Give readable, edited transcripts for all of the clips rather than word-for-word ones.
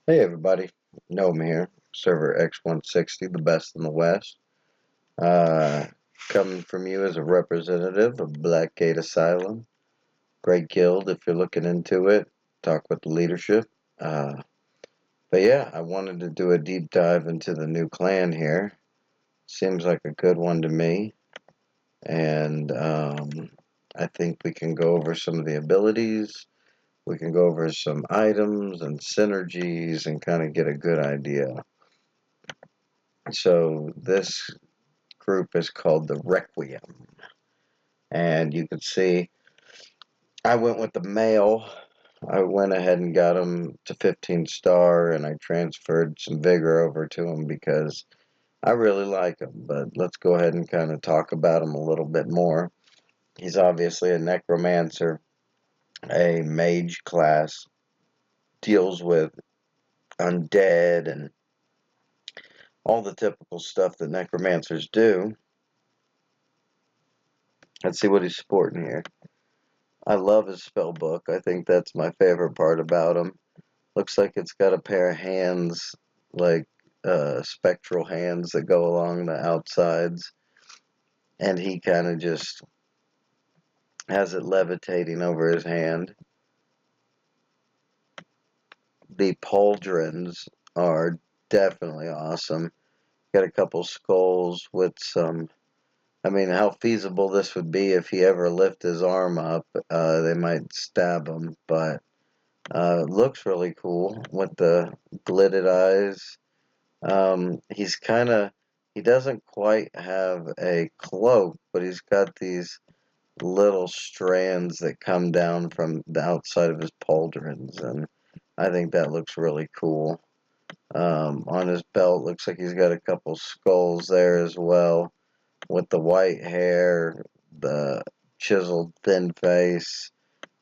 Hey everybody, Gnome here, server X160, the best in the West. Uh, Coming from you as a representative of Blackgate Asylum. Great guild if you're looking into it. Talk with the leadership. Uh, but yeah, I wanted to do a deep dive into the new clan here. Seems like a good one to me. And I think we can go over some of the abilities. We can go over some items and synergies and kind of get a good idea. So this group is called the Requiem. And you can see I went with the male. I went ahead and got him to 15 star and I transferred some vigor over to him because I really like him. But let's go ahead and kind of talk about him a little bit more. He's obviously a necromancer, a mage class, deals with undead and all the typical stuff that necromancers do. Let's see what he's sporting here. I love his spell book. I think that's my favorite part about him. Looks like it's got a pair of hands, like spectral hands that go along the outsides. And he kind of just has it levitating over his hand. The pauldrons are definitely awesome. Got a couple skulls with some. I mean, how feasible this would be if he ever lifted his arm up. They might stab him, but looks really cool with the glitted eyes. He doesn't quite have a cloak, but he's got these little strands that come down from the outside of his pauldrons, and I think that looks really cool. On his belt, looks like he's got a couple skulls there as well, with the white hair, the chiseled thin face,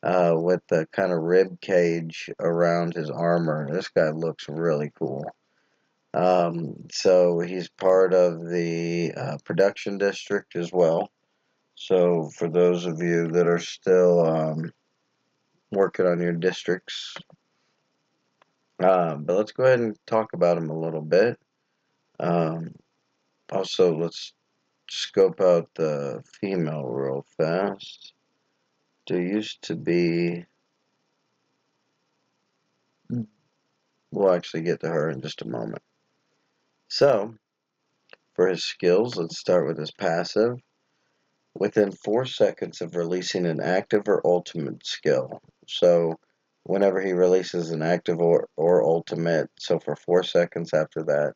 with the kind of rib cage around his armor. This guy looks really cool. So he's part of the production district as well. So for those of you that are still working on your districts, but let's go ahead and talk about him a little bit. Um, Also, let's scope out the female real fast. There used to be. We'll actually get to her in just a moment. So, for his skills, let's start with his passive. Within 4 seconds of releasing an active or ultimate skill. So, whenever he releases an active or ultimate, so for 4 seconds after that,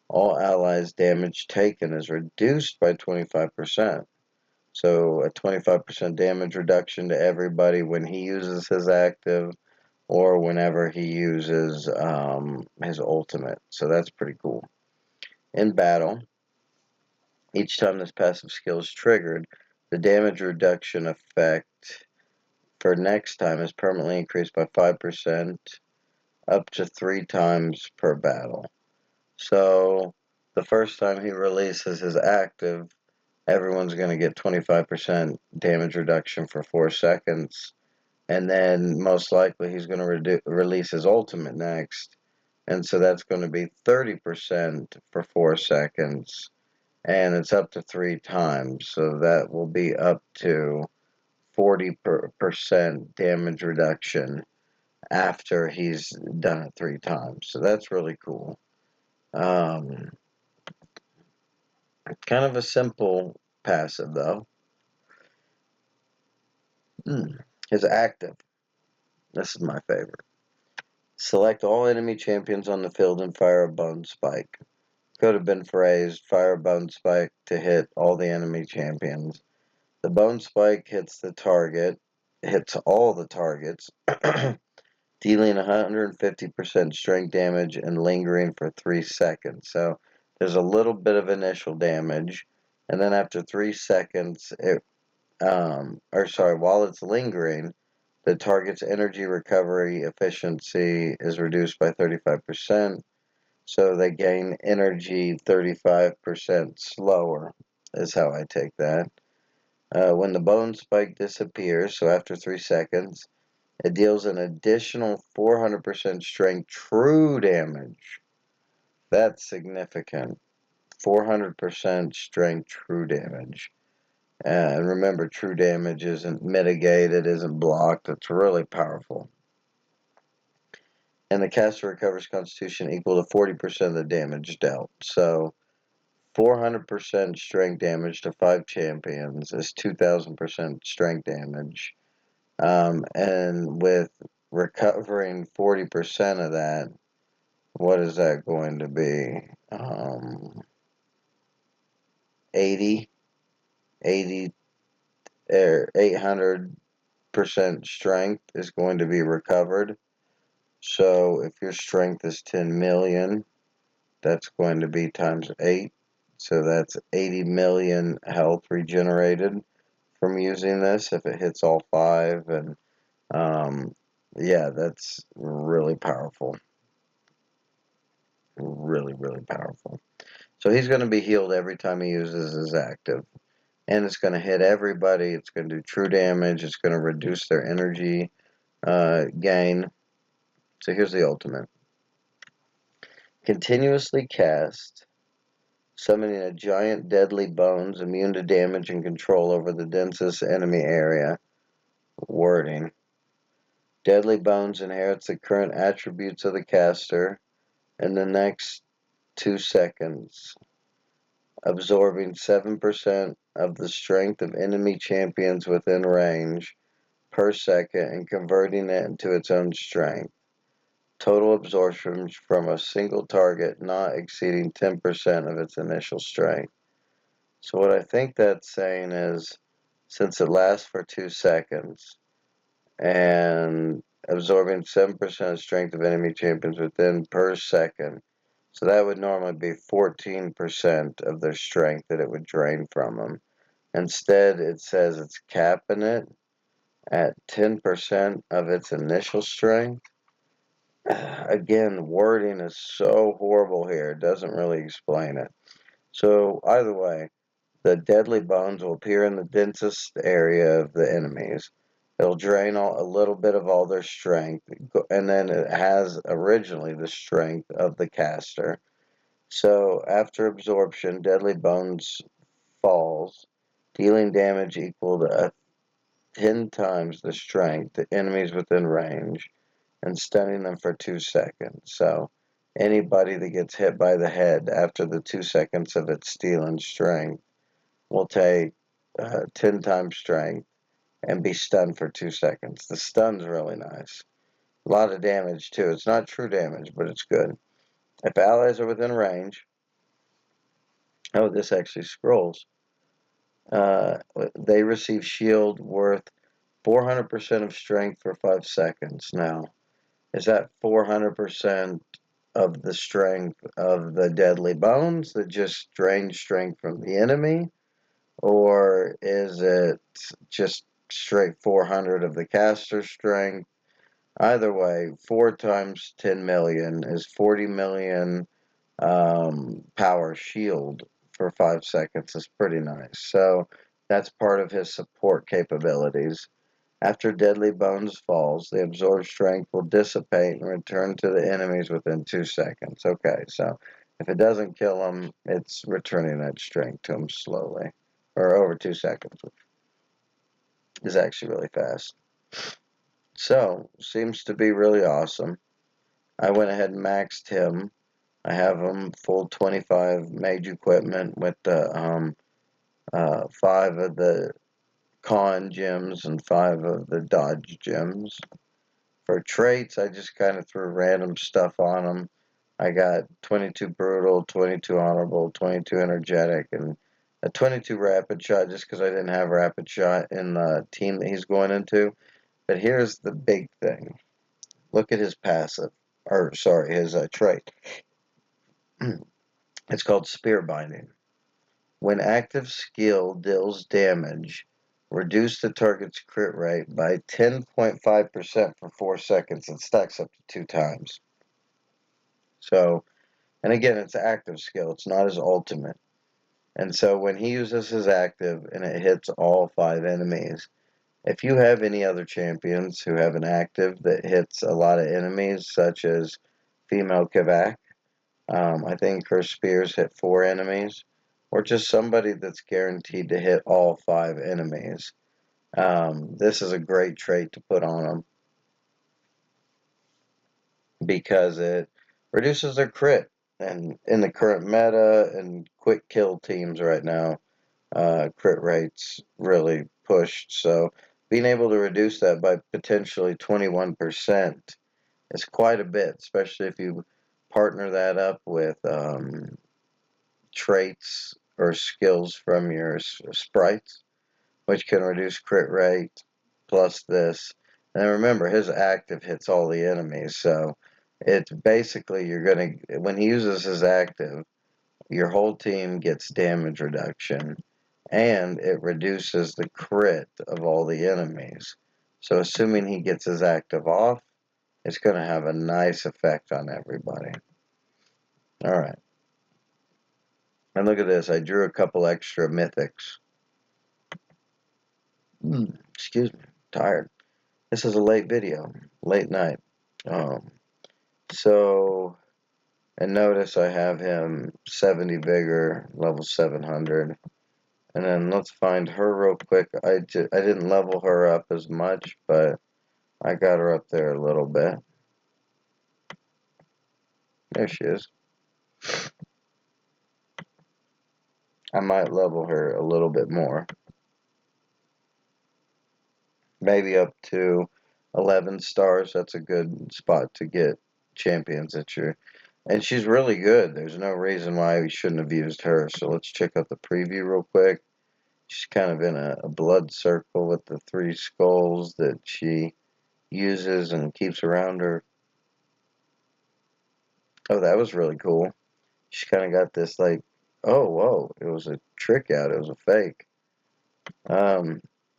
all allies' damage taken is reduced by 25%. So, a 25% damage reduction to everybody when he uses his active or whenever he uses his ultimate. So, that's pretty cool. In battle, each time this passive skill is triggered, the damage reduction effect for next time is permanently increased by 5% up to 3 times per battle. So the first time he releases his active, everyone's going to get 25% damage reduction for 4 seconds. And then most likely he's going to release his ultimate next. And so that's going to be 30% for 4 seconds. And it's up to 3 times. So that will be up to 40% damage reduction after he's done it 3 times. So that's really cool. Um, Kind of a simple passive, though. His active. This is my favorite. Select all enemy champions on the field and fire a bone spike. Could have been phrased, fire a bone spike to hit all the enemy champions. The bone spike hits all the targets, dealing 150% strength damage and lingering for 3 seconds. So there's a little bit of initial damage, and then after 3 seconds, while it's lingering, the target's energy recovery efficiency is reduced by 35%, so they gain energy 35% slower, is how I take that. When the bone spike disappears, so after 3 seconds, It deals an additional 400% strength true damage. That's significant. 400% strength true damage. And remember, true damage isn't mitigated, isn't blocked. It's really powerful. And the caster recovers Constitution equal to 40% of the damage dealt. So 400% strength damage to 5 champions is 2,000% strength damage. And with recovering 40% of that, what is that going to be? 80, 800% strength is going to be recovered. So if your strength is 10 million, that's going to be times 8. So that's 80 million health regenerated from using this if it hits all 5. And yeah, that's really powerful. Really, really powerful. So he's going to be healed every time he uses his active. And it's going to hit everybody. It's going to do true damage. It's going to reduce their energy gain. So here's the ultimate. Continuously cast, summoning a giant deadly bones immune to damage and control over the densest enemy area. Wording. Deadly bones inherits the current attributes of the caster in the next 2 seconds, absorbing 7% of the strength of enemy champions within range per second and converting it into its own strength. Total absorption from a single target not exceeding 10% of its initial strength. So what I think that's saying is, since it lasts for 2 seconds and absorbing 7% of strength of enemy champions within per second, so that would normally be 14% of their strength that it would drain from them. Instead, it says it's capping it at 10% of its initial strength. Again, wording is so horrible here. It doesn't really explain it. So either way, the deadly bones will appear in the densest area of the enemies. It'll drain a little bit of all their strength, and then it has originally the strength of the caster. So after absorption, deadly bones falls, dealing damage equal to 10 times the strength to enemies within range, and stunning them for 2 seconds. So anybody that gets hit by the head after the 2 seconds of its stealing strength will take 10 times strength and be stunned for 2 seconds. The stun's really nice. A lot of damage too. It's not true damage, but it's good. If allies are within range, oh, this actually scrolls. They receive shield worth 400% of strength for 5 seconds. Now, is that 400% of the strength of the deadly bones that just drain strength from the enemy? Or is it just straight 400 of the caster strength? Either way, 4 times 10 million is 40 million power shield for 5 seconds. Is pretty nice. So that's part of his support capabilities. After Deadly Bones falls, the absorbed strength will dissipate and return to the enemies within 2 seconds. Okay, so if it doesn't kill them, it's returning that strength to them slowly, or over 2 seconds, which is actually really fast. So, seems to be really awesome. I went ahead and maxed him. I have him full 25 mage equipment with the 5 of the con gems and 5 of the dodge gems. For traits, I just kind of threw random stuff on them. I got 22 brutal, 22 honorable, 22 energetic, and a 22 rapid shot just because I didn't have rapid shot in the team that he's going into. But here's the big thing. Look at his passive, or sorry, his trait. It's called Spear Binding. When active skill deals damage, reduce the target's crit rate by 10.5% for 4 seconds. It stacks up to 2 times. So, and again, it's active skill. It's not his ultimate. And so when he uses his active and it hits all 5 enemies, If you have any other champions who have an active that hits a lot of enemies, such as female Kvak, I think her spears hit 4 enemies, or just somebody that's guaranteed to hit all 5 enemies. This is a great trait to put on them because it reduces their crit. And in the current meta and quick kill teams right now, crit rates really pushed. So being able to reduce that by potentially 21% is quite a bit, especially if you partner that up with traits or skills from your sprites, which can reduce crit rate, plus this. And remember, his active hits all the enemies, so it's basically you're going to, when he uses his active, your whole team gets damage reduction, and it reduces the crit of all the enemies. So assuming he gets his active off, it's going to have a nice effect on everybody. Alright. And look at this, I drew a couple extra mythics. Excuse me, tired. This is a late video, late night. So, and notice I have him 70 vigor, level 700. And then let's find her real quick. I didn't level her up as much, but I got her up there a little bit. There she is. I might level her a little bit more. Maybe up to 11 stars. That's a good spot to get champions that you're... And she's really good. There's no reason why we shouldn't have used her. So let's check out the preview real quick. She's kind of in a blood circle with the 3 skulls that she uses and keeps around her. Oh, that was really cool. She kind of got this like, oh, whoa, it was a trick out. It was a fake.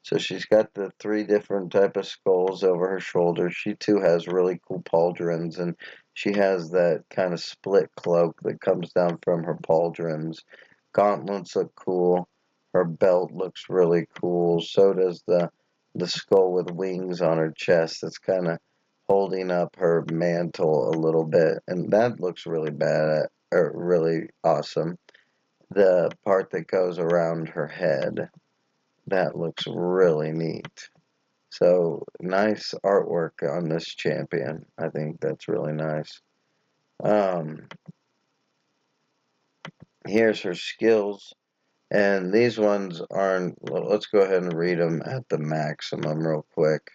So she's got the 3 different type of skulls over her shoulder. She too has really cool pauldrons, and she has that kind of split cloak that comes down from her pauldrons. Gauntlets look cool. Her belt looks really cool. So does the skull with wings on her chest that's kind of holding up her mantle a little bit, and that looks really bad or really awesome. The part that goes around her head, that looks really neat. So nice artwork on this champion. I think that's really nice. Here's her skills. And these ones aren't, well, let's go ahead and read them at the maximum real quick.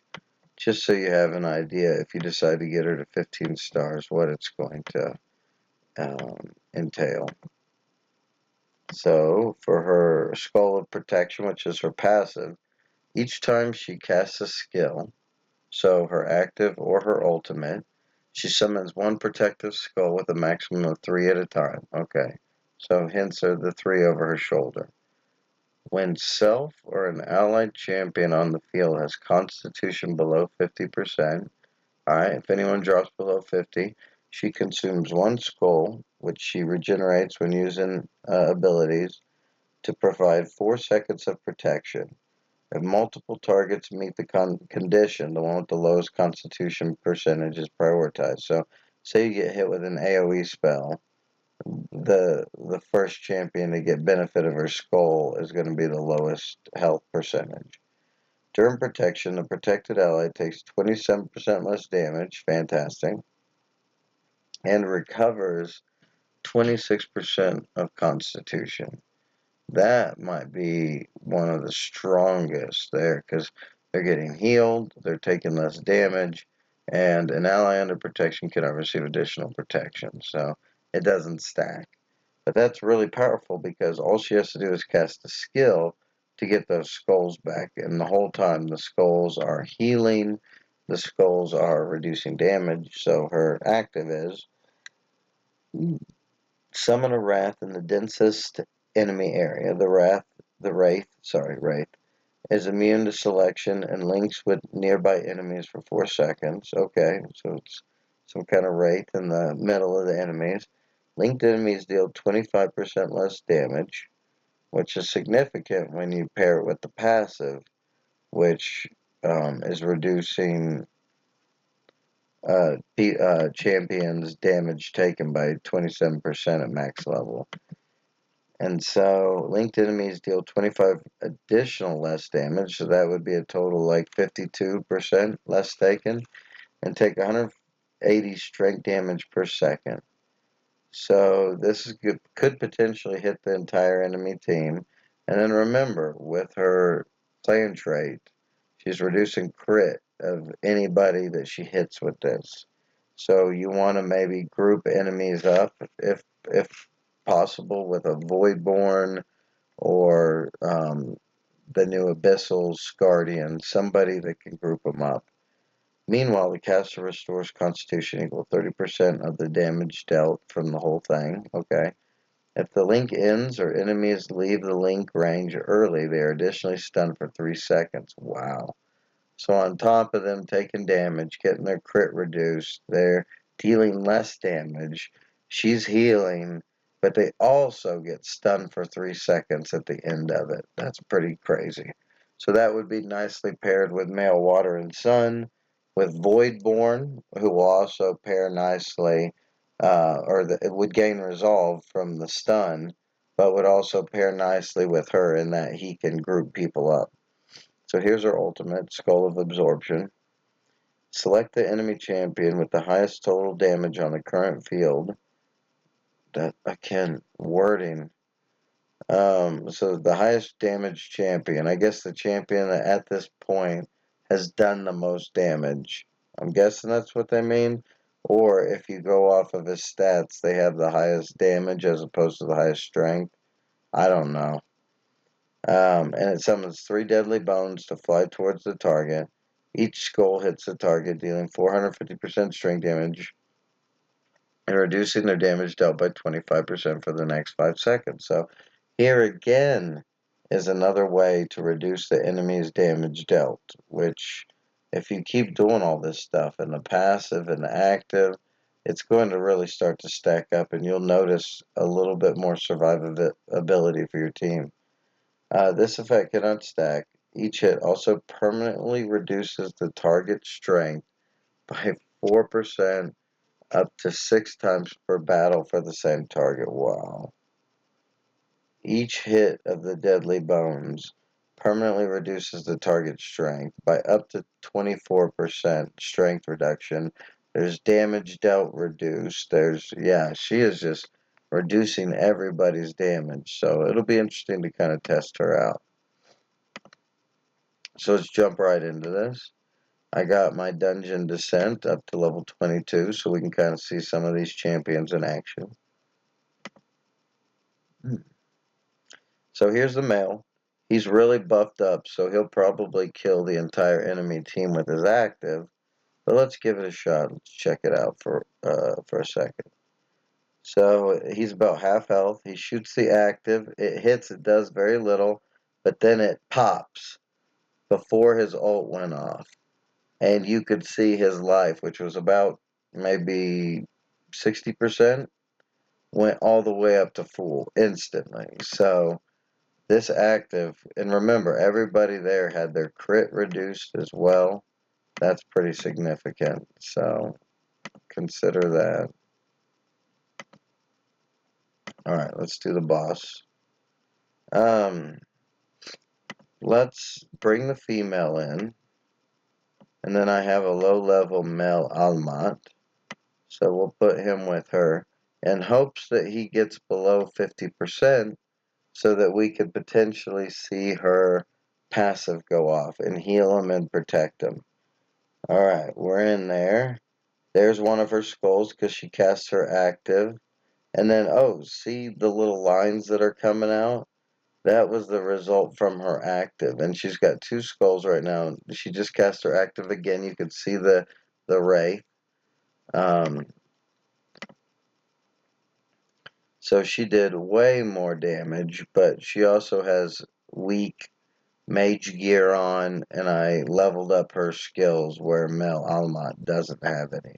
Just so you have an idea, if you decide to get her to 15 stars, what it's going to entail. So, for her Skull of Protection, which is her passive, each time she casts a skill, so her active or her ultimate, she summons 1 protective skull with a maximum of 3 at a time. Okay, so hence are the 3 over her shoulder. When self or an allied champion on the field has constitution below 50%, alright, if anyone drops below 50, she consumes 1 skull, which she regenerates when using abilities, to provide 4 seconds of protection. If multiple targets meet the condition, the one with the lowest constitution percentage is prioritized. So, say you get hit with an AoE spell, the first champion to get benefit of her skull is going to be the lowest health percentage. During protection, the protected ally takes 27% less damage, fantastic, and recovers 26% of constitution. That might be one of the strongest there because they're getting healed, they're taking less damage, and an ally under protection cannot receive additional protection, so it doesn't stack. But that's really powerful because all she has to do is cast a skill to get those skulls back, and the whole time the skulls are healing, the skulls are reducing damage, so her active is summon a wrath in the densest enemy area. The wraith, is immune to selection and links with nearby enemies for 4 seconds. Okay, so it's some kind of wraith in the middle of the enemies. Linked enemies deal 25% less damage, which is significant when you pair it with the passive, which is reducing champions' damage taken by 27% at max level. And so linked enemies deal 25 additional less damage, so that would be a total like 52% less taken, and take 180 strength damage per second. So this could potentially hit the entire enemy team. And then remember, with her clan trait, she's reducing crit of anybody that she hits with this. So you want to maybe group enemies up if possible with a Voidborn or the new Abyssal's Guardian, somebody that can group them up. Meanwhile, the caster restores Constitution equal 30% of the damage dealt from the whole thing. Okay. If the link ends or enemies leave the link range early, they are additionally stunned for 3 seconds. Wow. So on top of them taking damage, getting their crit reduced, they're dealing less damage. She's healing, but they also get stunned for 3 seconds at the end of it. That's pretty crazy. So that would be nicely paired with Male Water and Sun, with Voidborn, who will also pair nicely, it would gain resolve from the stun, but would also pair nicely with her in that he can group people up. So here's our ultimate, Skull of Absorption. Select the enemy champion with the highest total damage on the current field. That, again, wording. So the highest damage champion. I guess the champion that at this point has done the most damage. I'm guessing that's what they mean. Or if you go off of his stats, they have the highest damage as opposed to the highest strength. I don't know. And it summons 3 deadly bones to fly towards the target. Each skull hits the target, dealing 450% strength damage and reducing their damage dealt by 25% for the next 5 seconds. So here again is another way to reduce the enemy's damage dealt, which if you keep doing all this stuff in the passive and the active, it's going to really start to stack up, and you'll notice a little bit more survivability for your team. This effect cannot stack. Each hit also permanently reduces the target strength by 4% up to 6 times per battle for the same target. Wow. Each hit of the deadly bones permanently reduces the target strength by up to 24% strength reduction. There's damage dealt reduced. She is just reducing everybody's damage. So it'll be interesting to kind of test her out. So let's jump right into this. I got my Dungeon Descent up to level 22, so we can kind of see some of these champions in action. So here's the male. He's really buffed up, so he'll probably kill the entire enemy team with his active. But let's give it a shot. Let's check it out for a second. So he's about half health. He shoots the active. It hits. It does very little, but then it pops before his ult went off. And you could see his life, which was about maybe 60%, went all the way up to full instantly. So this active, and remember, everybody there had their crit reduced as well. That's pretty significant. So consider that. Alright, let's do the boss. Let's bring the female in. And then I have a low-level male Almat. So we'll put him with her in hopes that he gets below 50% so that we could potentially see her passive go off and heal him and protect him. Alright, we're in there. There's one of her skulls because she casts her active. And then, oh, see the little lines that are coming out? That was the result from her active. And she's got 2 skulls right now. She just cast her active again. You could see the ray. So she did way more damage, but she also has weak mage gear on, and I leveled up her skills where Mel Almat doesn't have any.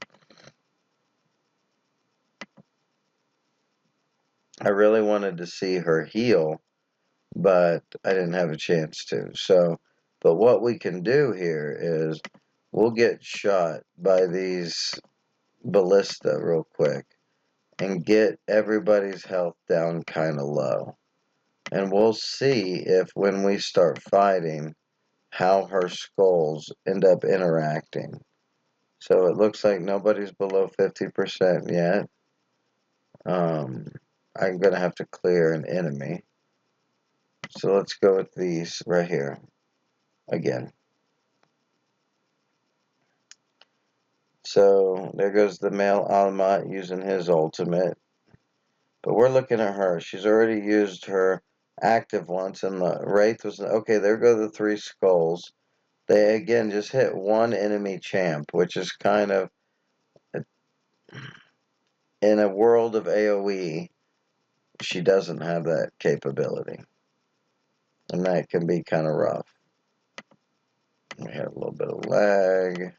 I really wanted to see her heal, but I didn't have a chance to. So But what we can do here is we'll get shot by these ballista real quick and get everybody's health down kind of low. And we'll see if when we start fighting, how her skulls end up interacting. So it looks like nobody's below 50% yet. I'm going to have to clear an enemy. So let's go with these right here again. So there goes the male Almat using his ultimate. But we're looking at her. She's already used her active once, and the Wraith was... Okay, there go the 3 skulls. They, again, just hit one enemy champ, which is kind of... In a world of AoE, she doesn't have that capability. And that can be kind of rough. We have a little bit of lag.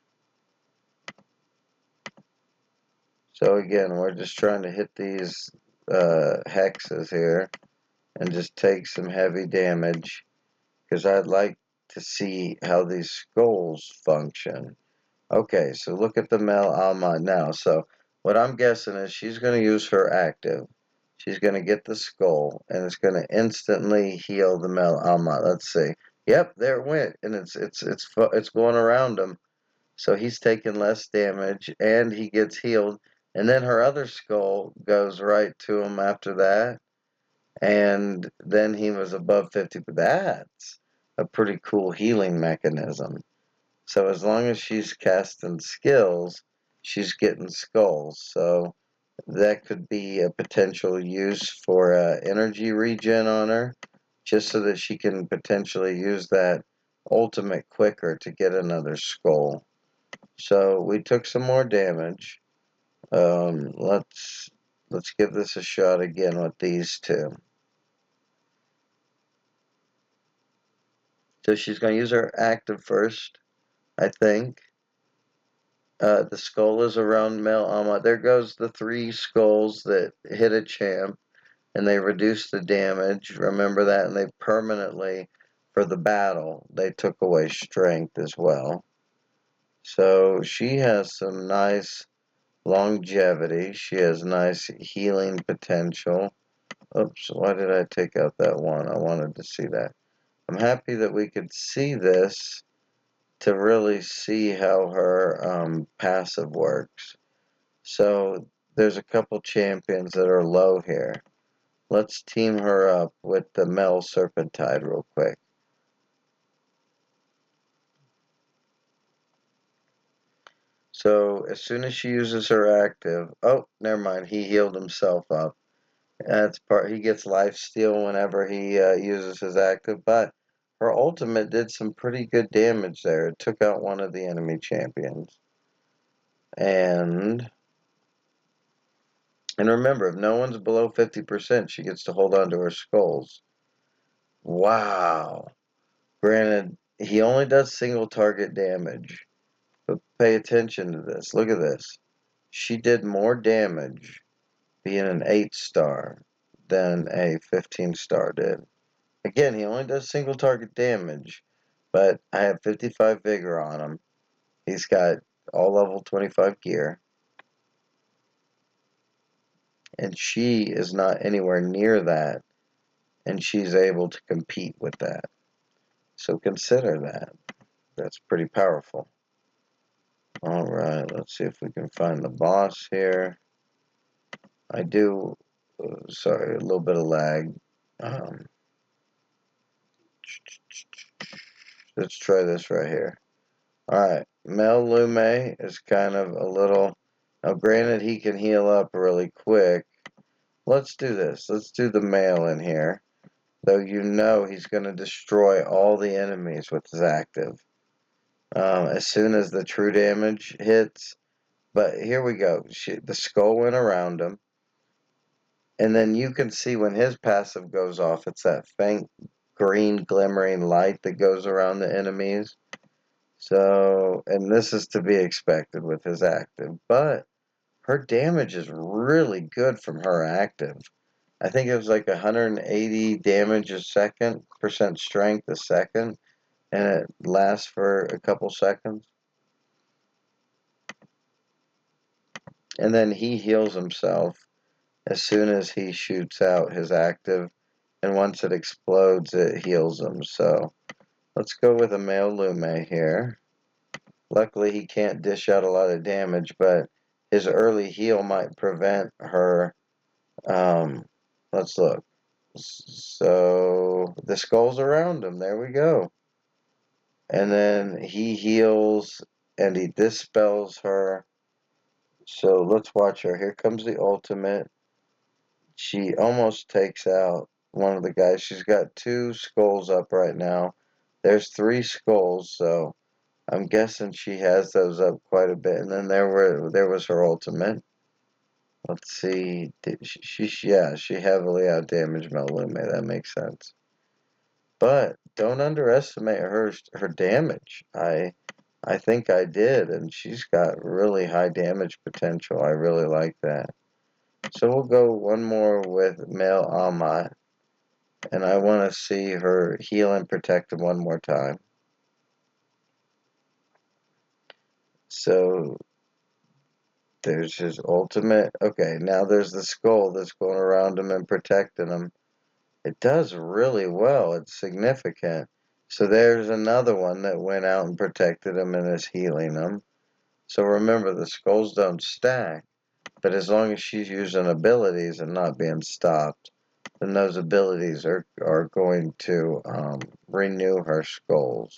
So again, we're just trying to hit these hexes here and just take some heavy damage, because I'd like to see how these skulls function. Okay, so look at the male Alma now. So what I'm guessing is she's going to use her active. She's going to get the skull, and it's going to instantly heal the male Alma. Let's see. Yep, there it went, and it's going around him. So he's taking less damage, and he gets healed. And then her other skull goes right to him after that. And then he was above 50. But that's a pretty cool healing mechanism. So as long as she's casting skills, she's getting skulls. So that could be a potential use for energy regen on her, just so that she can potentially use that ultimate quicker to get another skull. So we took some more damage. Let's give this a shot again with these 2. So she's going to use her active first, I think. The skull is around Mel Alma. There goes the 3 skulls that hit a champ, and they reduced the damage. Remember that, and they permanently, for the battle, they took away strength as well. So she has some nice longevity. She has nice healing potential. Oops, why did I take out that one? I wanted to see that. I'm happy that we could see this to really see how her passive works. So there's a couple champions that are low here. Let's team her up with the Mel Serpentide real quick. So as soon as she uses her active... Oh, never mind. He healed himself up. That's part. He gets lifesteal whenever he uses his active, but her ultimate did some pretty good damage there. It took out one of the enemy champions. And remember, if no one's below 50%, she gets to hold on to her skulls. Wow. Granted, he only does single target damage, but pay attention to this. Look at this. She did more damage being an 8-star than a 15-star did. Again, he only does single target damage, but I have 55 vigor on him. He's got all level 25 gear. And she is not anywhere near that, and she's able to compete with that. So consider that. That's pretty powerful. Alright, let's see if we can find the boss here. I do... sorry, a little bit of lag. Let's try this right here. Alright, Mel Lume is kind of a little... Now granted, he can heal up really quick. Let's do this. Let's do the male in here. Though you know he's going to destroy all the enemies with his active. As soon as the true damage hits. But here we go. The skull went around him. And then you can see when his passive goes off, it's that faint green glimmering light that goes around the enemies. So, and this is to be expected with his active. But her damage is really good from her active. I think it was like 180 damage a second, percent strength a second. and it lasts for a couple seconds. And then he heals himself as soon as he shoots out his active, and once it explodes, it heals him. So let's go with a male Lume here. Luckily, he can't dish out a lot of damage, but his early heal might prevent her. Let's look. So the skull's around him. There we go. And then he heals and he dispels her. So let's watch her. Here comes the ultimate. She almost takes out one of the guys. She's got 2 skulls up right now. There's 3 skulls, so I'm guessing she has those up quite a bit. And then there was her ultimate. Let's see. She heavily outdamaged Melume. That makes sense. But don't underestimate her damage. I think I did, and she's got really high damage potential. I really like that. So we'll go one more with male Amat, and I want to see her heal and protect him one more time. So there's his ultimate. Okay, now there's the skull that's going around him and protecting him. It does really well. It's significant. So there's another one that went out and protected him and is healing him. So remember, the skulls don't stack, but as long as she's using abilities and not being stopped, then those abilities are going to renew her skulls.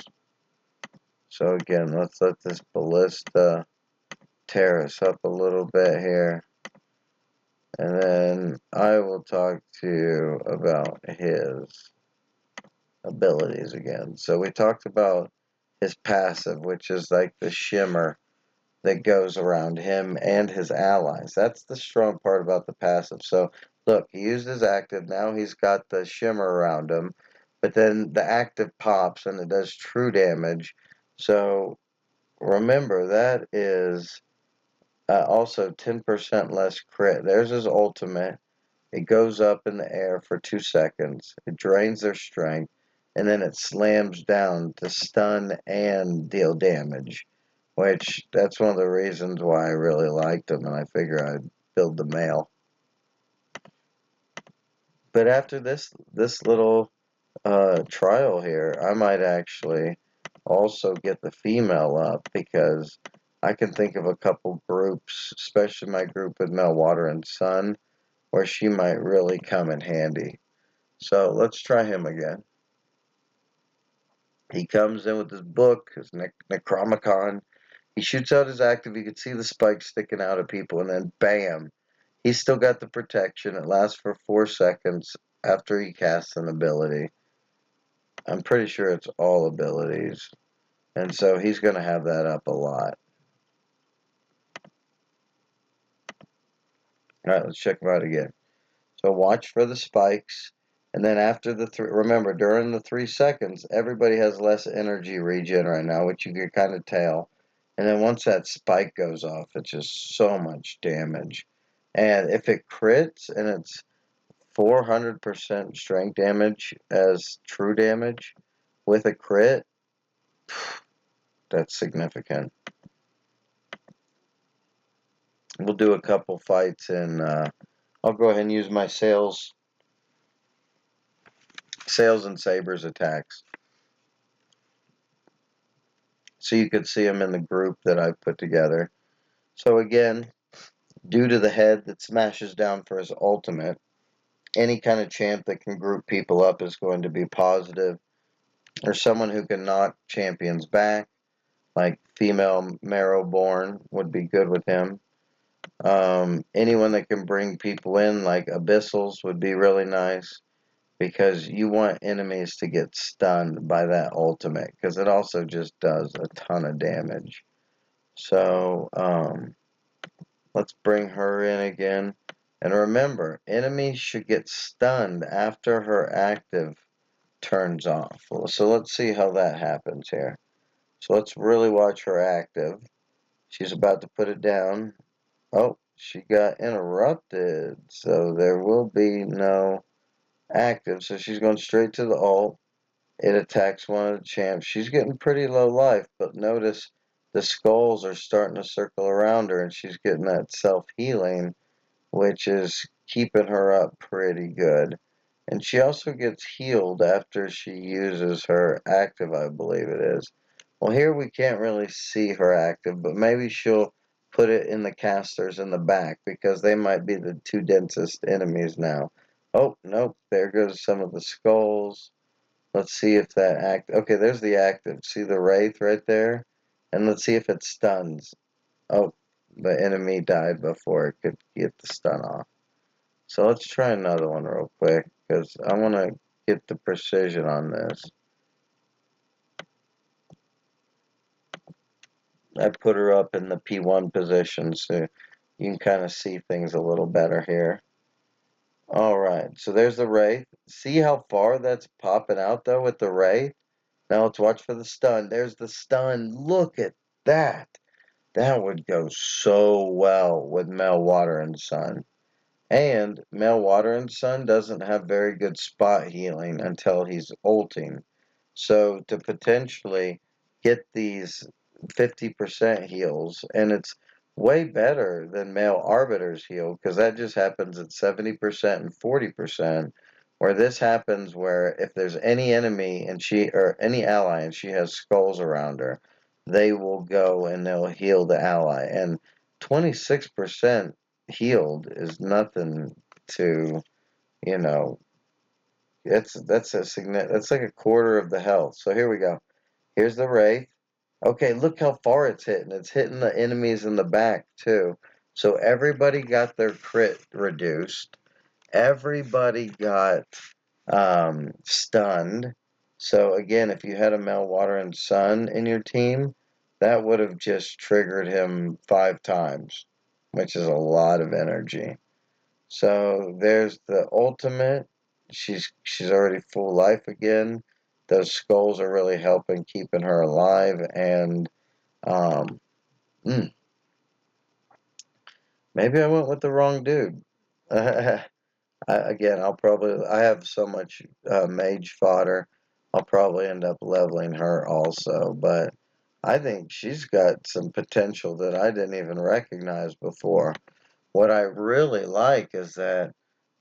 So again, let's let this ballista tear us up a little bit here. And then I will talk to you about his abilities again. So we talked about his passive, which is like the shimmer that goes around him and his allies. That's the strong part about the passive. So look, he used his active, now he's got the shimmer around him, but then the active pops and it does true damage. So remember, that is also 10% less crit. There's his ultimate. It goes up in the air for 2 seconds. It drains their strength, and then it slams down to stun and deal damage. Which, that's one of the reasons why I really liked him, and I figure I'd build the male. But after this little trial here, I might actually also get the female up, because I can think of a couple groups, especially my group with Mel Water and Sun, where she might really come in handy. So let's try him again. He comes in with his book, his Necromicon. He shoots out his active. You can see the spikes sticking out of people, and then bam, he's still got the protection. It lasts for 4 seconds after he casts an ability. I'm pretty sure it's all abilities, and so he's going to have that up a lot. Alright, let's check him out again. So watch for the spikes, and then after the remember, during the 3 seconds, everybody has less energy regen right now, which you can kind of tell. And then once that spike goes off, it's just so much damage. And if it crits and it's 400% strength damage as true damage with a crit, that's significant. We'll do a couple fights, and I'll go ahead and use my sales and Sabers attacks, so you could see them in the group that I've put together. So again, due to the head that smashes down for his ultimate, any kind of champ that can group people up is going to be positive. Or someone who can knock champions back, like female Marrowborn would be good with him. Anyone that can bring people in, like Abyssals, would be really nice, because you want enemies to get stunned by that ultimate, because it also just does a ton of damage. So let's bring her in again. And remember, enemies should get stunned after her active turns off. So let's see how that happens here. So let's really watch her active. She's about to put it down. Oh, she got interrupted. So there will be no active. So she's going straight to the ult. It attacks one of the champs. She's getting pretty low life, but notice the skulls are starting to circle around her, and she's getting that self-healing, which is keeping her up pretty good. And she also gets healed after she uses her active, I believe it is. Well, here we can't really see her active, but maybe she'll put it in the casters in the back because they might be the two densest enemies now. Oh, nope, there goes some of the skulls. Let's see if that okay, there's the active. See the wraith right there? And let's see if it stuns. Oh, the enemy died before it could get the stun off. So let's try another one real quick, because I want to get the precision on this. I put her up in the P1 position, so you can kind of see things a little better here. Alright, so there's the Wraith. See how far that's popping out, though, with the Wraith? Now let's watch for the stun. There's the stun. Look at that. That would go so well with Mel Water and Sun. And Male Water and Sun doesn't have very good spot healing until he's ulting. So to potentially get these 50% heals, and it's way better than Male Arbiter's heal, because that just happens at 70% and 40%, where this happens where if there's any enemy and she, or any ally and she has skulls around her, they will go and they'll heal the ally. And 26% healed is nothing to, you know, that's like a quarter of the health. So here we go. Here's the Wraith. Okay, look how far it's hitting. It's hitting the enemies in the back too. So everybody got their crit reduced. Everybody got stunned. So again, if you had a Mel Water and Sun in your team, that would have just triggered him 5 times, which is a lot of energy. So there's the ultimate. She's already full life again. Those skulls are really helping keeping her alive, and um, mm, maybe I went with the wrong dude. Again, I have so much mage fodder. I'll probably end up leveling her also, but I think she's got some potential that I didn't even recognize before. What I really like is that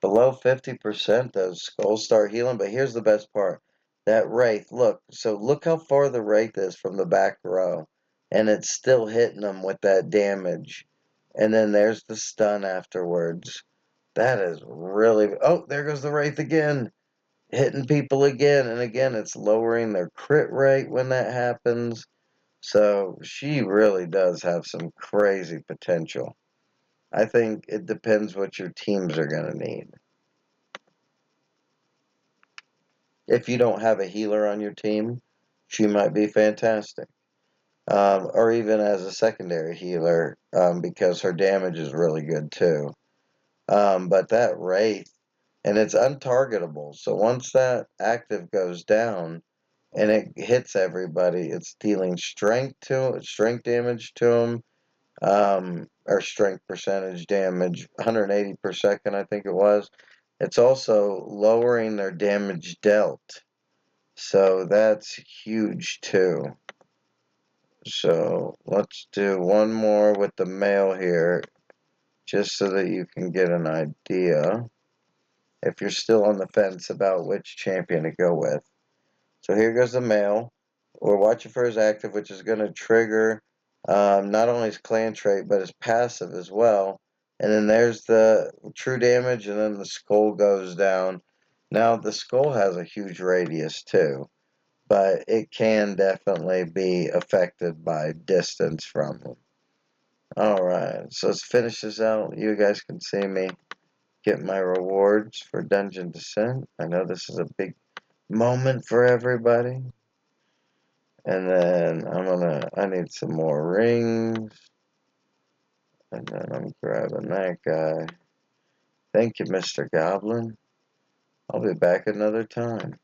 below 50%, those skulls start healing. But here's the best part. That Wraith, look. So look how far the Wraith is from the back row. And it's still hitting them with that damage. And then there's the stun afterwards. That is really... Oh, there goes the Wraith again. Hitting people again. And again, it's lowering their crit rate when that happens. So she really does have some crazy potential. I think it depends what your teams are going to need. If you don't have a healer on your team, she might be fantastic. Or even as a secondary healer, because her damage is really good too. But that Wraith, and it's untargetable, so once that active goes down and it hits everybody, it's dealing strength damage to them, or strength percentage damage, 180 per second, I think it was. It's also lowering their damage dealt. So that's huge too. So let's do one more with the male here, just so that you can get an idea if you're still on the fence about which champion to go with. So here goes the male. We're watching for his active, which is going to trigger not only his clan trait, but his passive as well. And then there's the true damage, and then the skull goes down. Now, the skull has a huge radius too, but it can definitely be affected by distance from him. Alright, so let's finish this out. You guys can see me get my rewards for Dungeon Descent. I know this is a big moment for everybody. And then I need some more rings. And then I'm grabbing that guy. Thank you, Mr. Goblin. I'll be back another time.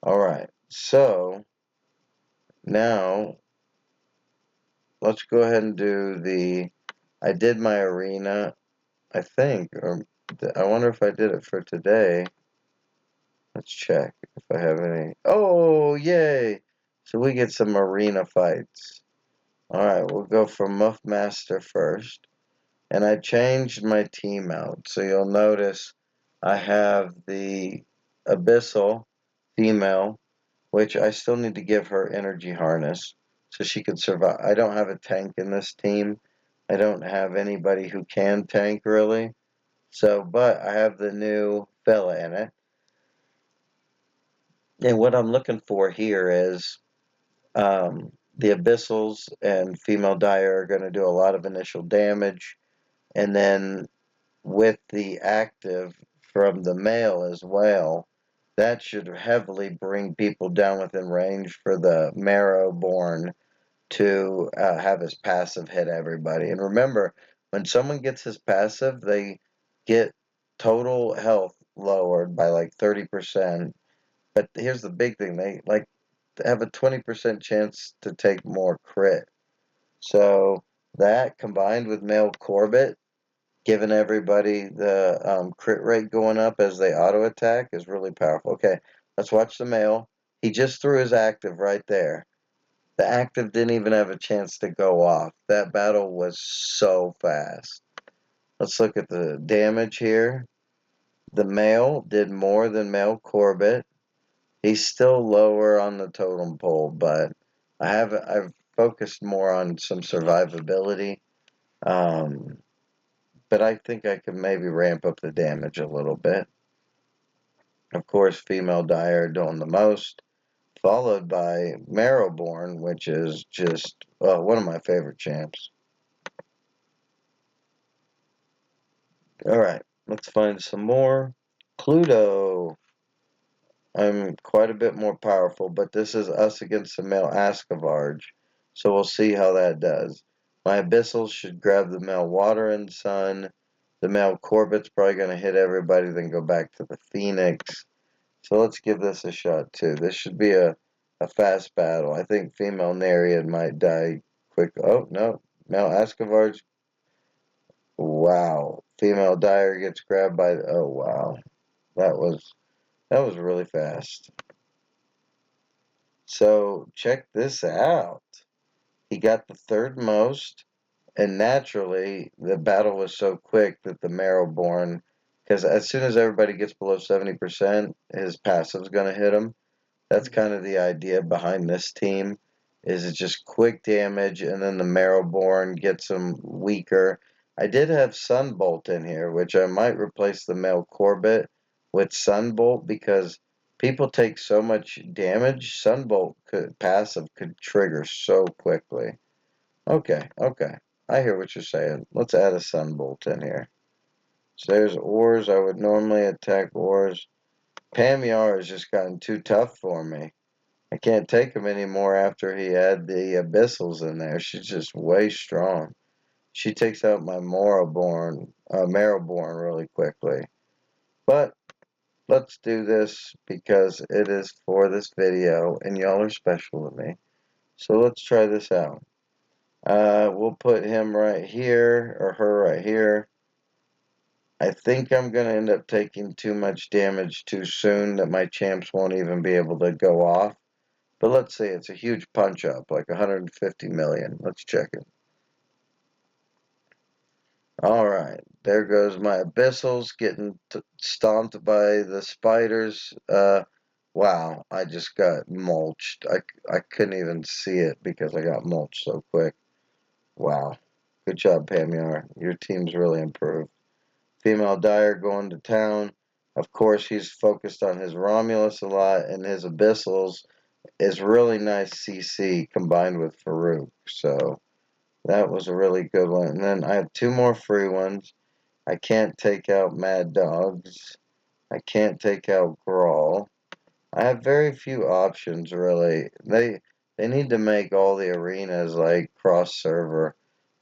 Alright, so now let's go ahead and do I did my arena, I think, or I wonder if I did it for today. Let's check if I have any. Oh, yay! So we get some arena fights. Alright, we'll go for Muff Master first. And I changed my team out. So you'll notice I have the Abyssal female, which I still need to give her energy harness so she can survive. I don't have a tank in this team. I don't have anybody who can tank really. So, but I have the new fella in it. And what I'm looking for here is the Abyssals and female Dire are going to do a lot of initial damage. And then with the active from the male as well, that should heavily bring people down within range for the Marrowborn to have his passive hit everybody. And remember, when someone gets his passive, they get total health lowered by like 30%. But here's the big thing, they like have a 20% chance to take more crit. So that combined with male Corbett, giving everybody the crit rate going up as they auto attack is really powerful. Okay, let's watch the male. He just threw his active right there. The active didn't even have a chance to go off. That battle was so fast. Let's look at the damage here. The male did more than male Corbett. He's still lower on the totem pole, but I've focused more on some survivability. Um, but I think I can maybe ramp up the damage a little bit. Of course, female Dire doing the most, followed by Marrowborn, which is just one of my favorite champs. Alright, let's find some more. Cluedo. I'm quite a bit more powerful, but this is us against the male Ascavarge, so we'll see how that does. My Abyssals should grab the male Water and Sun. The male Corbett's probably going to hit everybody, then go back to the Phoenix. So let's give this a shot too. This should be a fast battle. I think female Nereid might die quick. Oh, no. Male Ascavarge. Wow. Female Dire gets grabbed by... Oh, wow. That was really fast. So check this out. He got the third most, and naturally the battle was so quick that the Marrowborn, because as soon as everybody gets below 70%, his passive's going to hit him. That's kind of the idea behind this team, is it's just quick damage, and then the Marrowborn gets him weaker. I did have Sunbolt in here, which I might replace the male Corbett with Sunbolt, because people take so much damage. Sunbolt passive could trigger so quickly. Okay, okay. I hear what you're saying. Let's add a Sunbolt in here. So there's ores. I would normally attack ores. Pamyar has just gotten too tough for me. I can't take him anymore after he had the Abyssals in there. She's just way strong. She takes out my Marrowborn really quickly. But let's do this because it is for this video and y'all are special to me. So let's try this out. We'll put him right here, or her right here. I think I'm going to end up taking too much damage too soon that my champs won't even be able to go off. But let's see, it's a huge punch up, like 150 million. Let's check it. Alright, there goes my Abyssals getting stomped by the spiders. Wow, I just got mulched. I couldn't even see it because I got mulched so quick. Wow. Good job, Pamyar. Your team's really improved. Female Dire going to town. Of course, he's focused on his Romulus a lot, and his Abyssals is really nice CC combined with Farouk. So that was a really good one. And then I have two more free ones. I can't take out Mad Dogs. I can't take out Grawl. I have very few options really. They need to make all the arenas like cross server.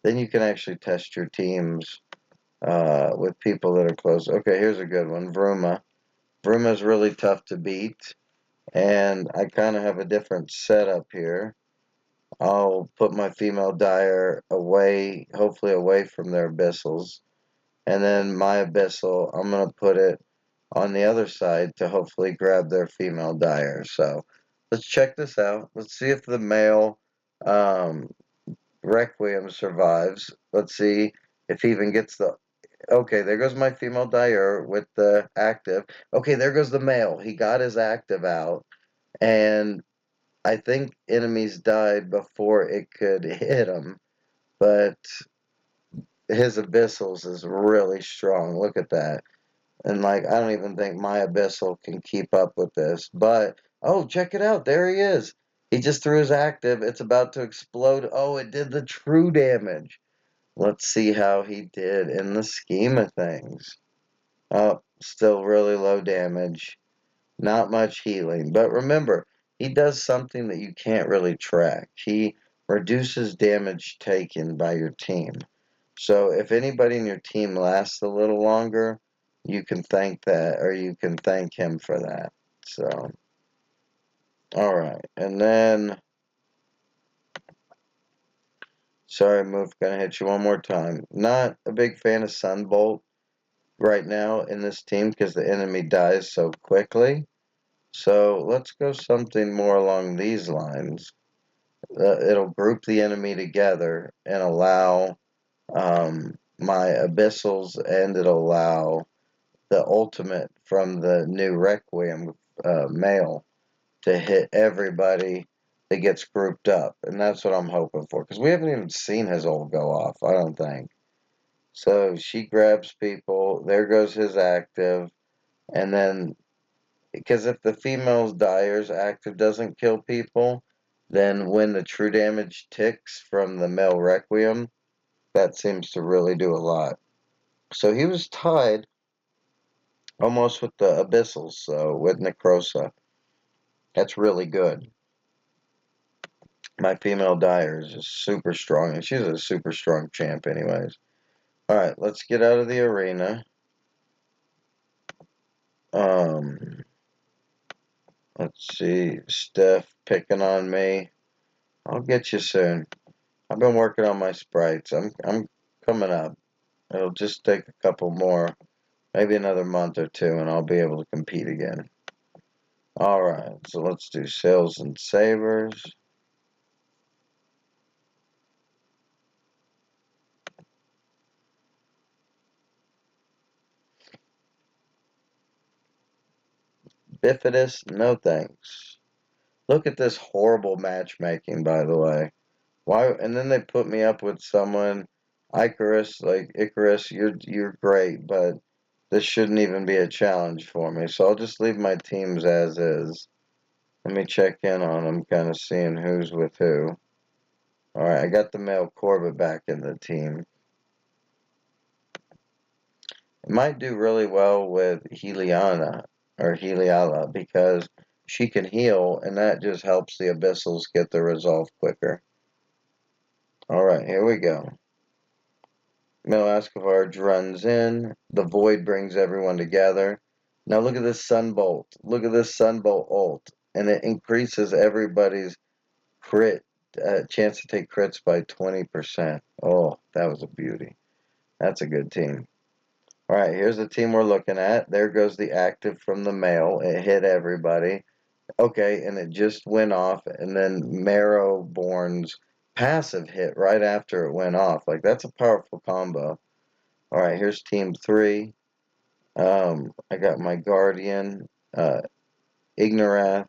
Then you can actually test your teams with people that are close. Okay, here's a good one. Vruma. Vruma's really tough to beat. And I kind of have a different setup here. I'll put my female Dire away, hopefully away from their Abyssals. And then my Abyssal, I'm going to put it on the other side to hopefully grab their female dire. So let's check this out. Let's see if the male Requiem survives. Let's see if he even gets the... Okay, there goes my female dire with the active. Okay, there goes the male. He got his active out. And I think enemies died before it could hit him. But his abyssals is really strong. Look at that. And like, I don't even think my abyssal can keep up with this. But, oh, check it out. There he is. He just threw his active. It's about to explode. Oh, it did the true damage. Let's see how he did in the scheme of things. Oh, still really low damage. Not much healing. But remember, he does something that you can't really track. He reduces damage taken by your team. So if anybody in your team lasts a little longer, you can thank that, or you can thank him for that. So, alright. And then, sorry, move, gonna hit you one more time. Not a big fan of Sunbolt right now in this team because the enemy dies so quickly. So let's go something more along these lines. It'll group the enemy together and allow my abyssals, and it'll allow the ultimate from the new Requiem male to hit everybody that gets grouped up. And that's what I'm hoping for. Because we haven't even seen his ult go off, I don't think. So she grabs people. There goes his active. And then, because if the female's Dire's active doesn't kill people, then when the true damage ticks from the male Requiem, that seems to really do a lot. So he was tied almost with the Abyssals, so with Necrosa. That's really good. My female Dire is just super strong, and she's a super strong champ anyways. Alright, let's get out of the arena. Let's see. Steph picking on me. I'll get you soon. I've been working on my sprites. I'm coming up. It'll just take a couple more, maybe another month or two, and I'll be able to compete again. Alright, so let's do Sales and Sabers. Bifidus, no thanks. Look at this horrible matchmaking, by the way. Why? And then they put me up with someone, Icarus. Like Icarus, you're great, but this shouldn't even be a challenge for me. So I'll just leave my teams as is. Let me check in on them, kind of seeing who's with who. All right, I got the male Corbett back in the team. It might do really well with Heliana or Heliala because she can heal, and that just helps the Abyssals get the resolve quicker. Alright, here we go. Mel Ascavarge runs in. The Void brings everyone together. Now look at this Sunbolt. Look at this Sunbolt ult. And it increases everybody's crit chance to take crits by 20%. Oh, that was a beauty. That's a good team. Alright, here's the team we're looking at. There goes the active from the male. It hit everybody. Okay, and it just went off, and then Marrowborn's passive hit right after it went off. Like, that's a powerful combo. Alright, here's team 3. I got my Guardian, Ignorath.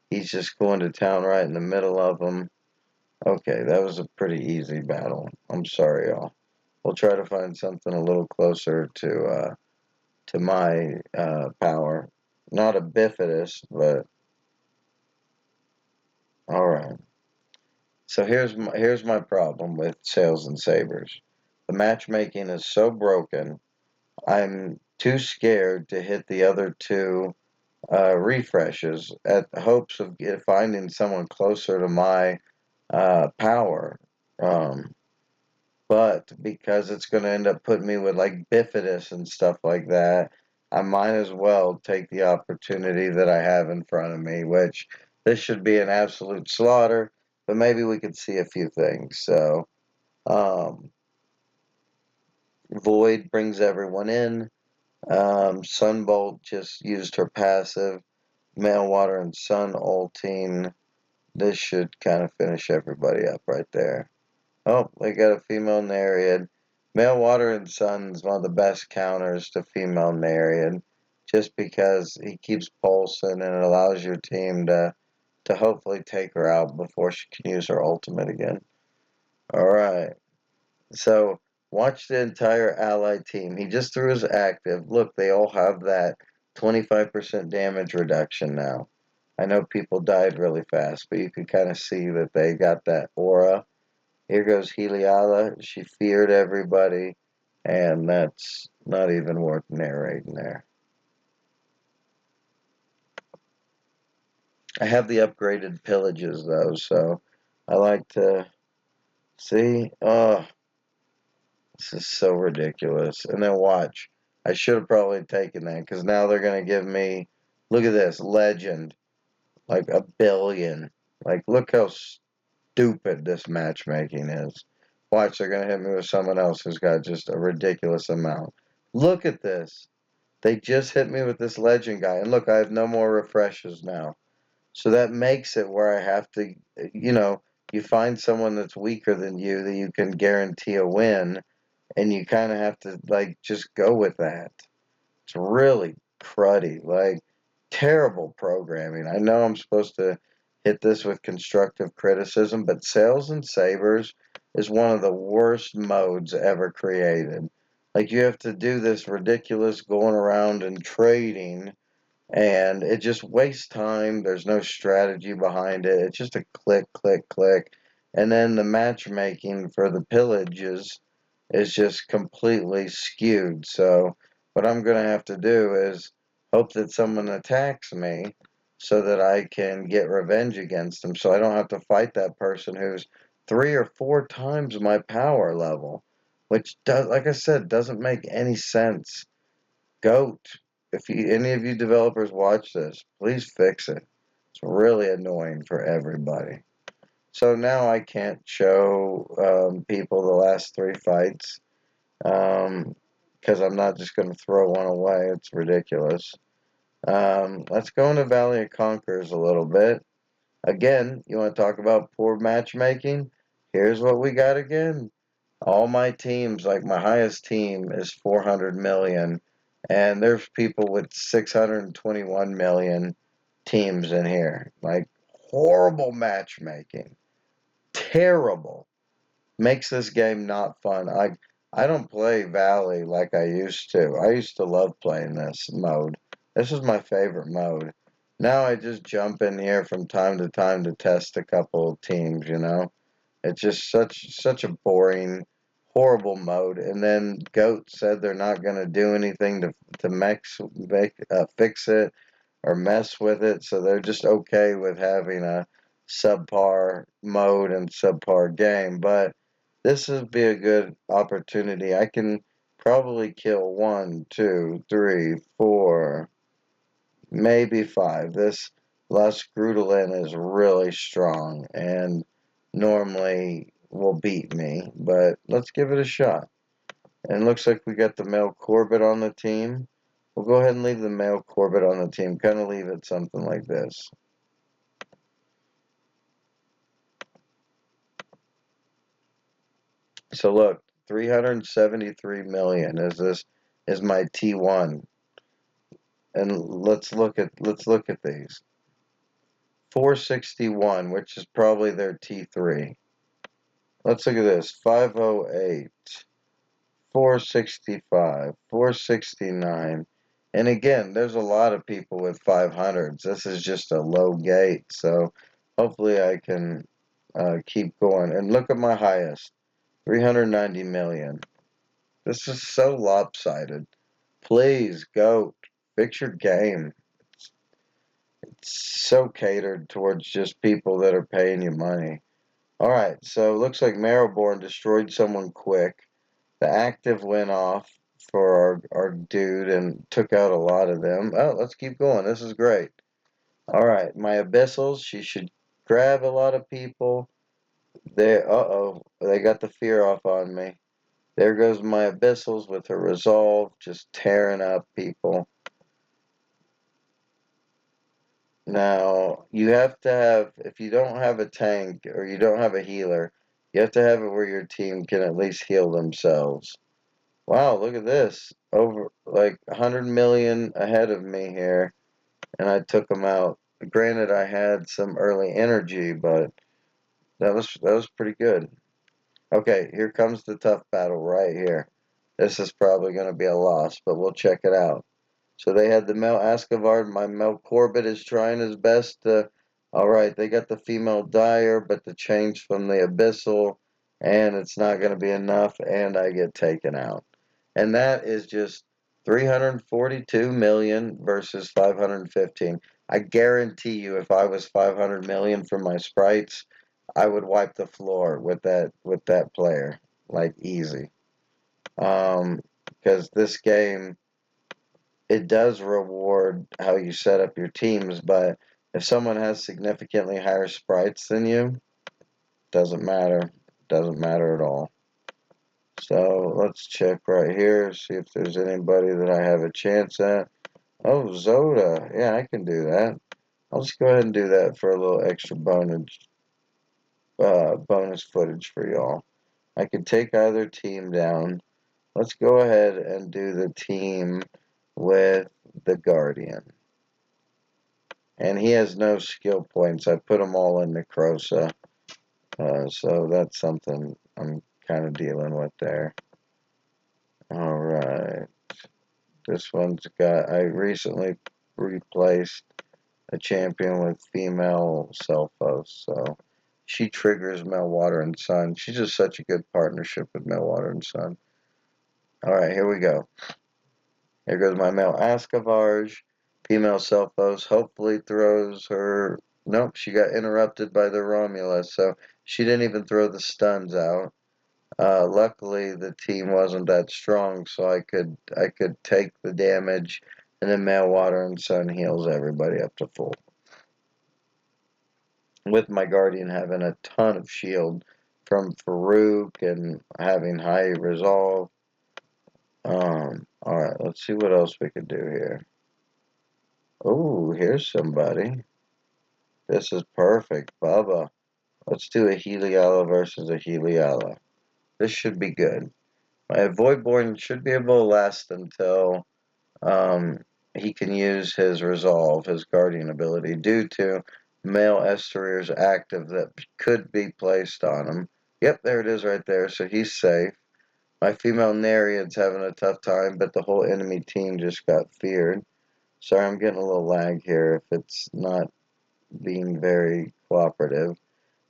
He's just going to town right in the middle of them. Okay, that was a pretty easy battle. I'm sorry, y'all. We'll try to find something a little closer to my power. Not a Bifidus, but alright. So here's my problem with Sales and Sabers. The matchmaking is so broken. I'm too scared to hit the other two refreshes at hopes of finding someone closer to my power. Um, but because it's going to end up putting me with like Bifidus and stuff like that, I might as well take the opportunity that I have in front of me, which this should be an absolute slaughter, but maybe we could see a few things. So, um, Void brings everyone in. Sunbolt just used her passive. Mailwater and Sun ulting. This should kind of finish everybody up right there. Oh, we got a female Nereid. Mailwater and Sun's one of the best counters to female Nereid, just because he keeps pulsing and it allows your team to hopefully take her out before she can use her ultimate again. Alright, so watch the entire allied team. He just threw his active. Look, they all have that 25% damage reduction now. I know people died really fast, but you can kind of see that they got that aura. Here goes Heliala. She feared everybody, and that's not even worth narrating there. I have the upgraded pillages, though, so I like to see. Oh, this is so ridiculous. And then watch. I should have probably taken that, because now they're going to give me, look at this, legend, like 1,000,000,000. Like, look how stupid this matchmaking is. Watch, they're going to hit me with someone else who's got just a ridiculous amount. Look at this. They just hit me with this legend guy. And look, I have no more refreshes now. So that makes it where I have to, you find someone that's weaker than you that you can guarantee a win. And you kind of have to, like, just go with that. It's really cruddy. Like, terrible programming. I know I'm supposed to hit this with constructive criticism, but Sales and Sabers is one of the worst modes ever created. Like, you have to do this ridiculous going around and trading, and it just wastes time. There's no strategy behind it. It's just a click, click, click. And then the matchmaking for the pillages is just completely skewed. So what I'm going to have to do is hope that someone attacks me so that I can get revenge against them, so I don't have to fight that person who's 3 or 4 times my power level, which does, like I said, doesn't make any sense. Goat, if any of you developers watch this, please fix it. It's really annoying for everybody. So now I can't show people the last 3 fights, because I'm not just going to throw one away. It's ridiculous. Let's go into Valley of Conquerors a little bit. Again, you want to talk about poor matchmaking? Here's what we got again. All my teams, like my highest team is 400 million, and there's people with 621 million teams in here. Like, horrible matchmaking. Terrible. Makes this game not fun. I don't play Valley like I used to. I used to love playing this mode. This is my favorite mode. Now I just jump in here from time to time to test a couple of teams. It's just such a boring, horrible mode. And then Goat said they're not going to do anything to fix it or mess with it, so they're just okay with having a subpar mode and subpar game. But this would be a good opportunity. I can probably kill 1, 2, 3, 4, maybe 5. This Lust Grudalin is really strong and normally will beat me, but let's give it a shot. And it looks like we got the male Corbett on the team. We'll go ahead and leave the male Corbett on the team. Kind of leave it something like this. So look, 373 million is my T1. And let's look at these. 461, which is probably their T3. Let's look at this. 508, 465, 469. And again, there's a lot of people with 500s. This is just a low gate, so hopefully I can keep going. And look at my highest, 390 million. This is so lopsided. Please, GOAT, fix your game. It's so catered towards just people that are paying you money. Alright, so it looks like Marrowborn destroyed someone quick. The active went off for our dude and took out a lot of them. Oh, let's keep going. This is great. Alright, my Abyssals, she should grab a lot of people. They got the fear off on me. There goes my Abyssals with her resolve, just tearing up people. Now, you have to have, if you don't have a tank or you don't have a healer, you have to have it where your team can at least heal themselves. Wow, look at this. Over like 100 million ahead of me here, and I took them out. Granted, I had some early energy, but that was pretty good. Okay, here comes the tough battle right here. This is probably going to be a loss, but we'll check it out. So they had the male Ascavard. My male Corbett is trying his best to. Alright, they got the female Dire, but the change from the Abyssal, and it's not going to be enough, and I get taken out. And that is just 342 million versus 515. I guarantee you, if I was 500 million for my sprites, I would wipe the floor with that player, like easy. Because this game, it does reward how you set up your teams, but if someone has significantly higher sprites than you, doesn't matter. Doesn't matter at all. So let's check right here, see if there's anybody that I have a chance at. Oh, Zoda. Yeah, I can do that. I'll just go ahead and do that for a little extra bonus footage for y'all. I can take either team down. Let's go ahead and do the team with the Guardian. And he has no skill points. I put them all in Necrosa. So that's something I'm kind of dealing with there. Alright. This one's got... I recently replaced a champion with female Selphos. So she triggers Meltwater and Sun. She's just such a good partnership with Meltwater and Sun. Alright, here we go. Here goes my male Ascavarge. Female Selphos hopefully throws her... Nope, she got interrupted by the Romulus, so she didn't even throw the stuns out. Luckily, the team wasn't that strong, so I could take the damage, and then Meltwater and Sun heals everybody up to full. With my Guardian having a ton of shield from Farouk and having high resolve. Alright, let's see what else we could do here. Oh, here's somebody. This is perfect, Bubba. Let's do a Heliala versus a Heliala. This should be good. My Voidborn should be able to last until he can use his Resolve, his Guardian ability, due to male Esterier's active that could be placed on him. Yep, there it is right there, so he's safe. My female Nereid's having a tough time, but the whole enemy team just got feared. Sorry, I'm getting a little lag here if it's not being very cooperative.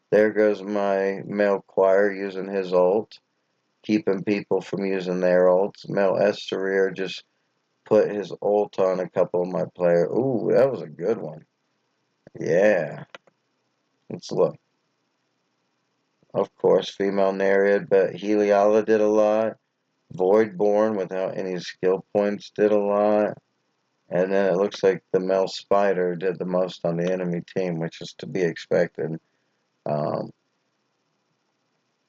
There goes my male Choir using his ult, keeping people from using their ults. Male Esterier just put his ult on a couple of my players. Ooh, that was a good one. Yeah. Let's look. Of course, female Nereid, but Heliala did a lot. Voidborn, without any skill points, did a lot. And then it looks like the male Spider did the most on the enemy team, which is to be expected. Um,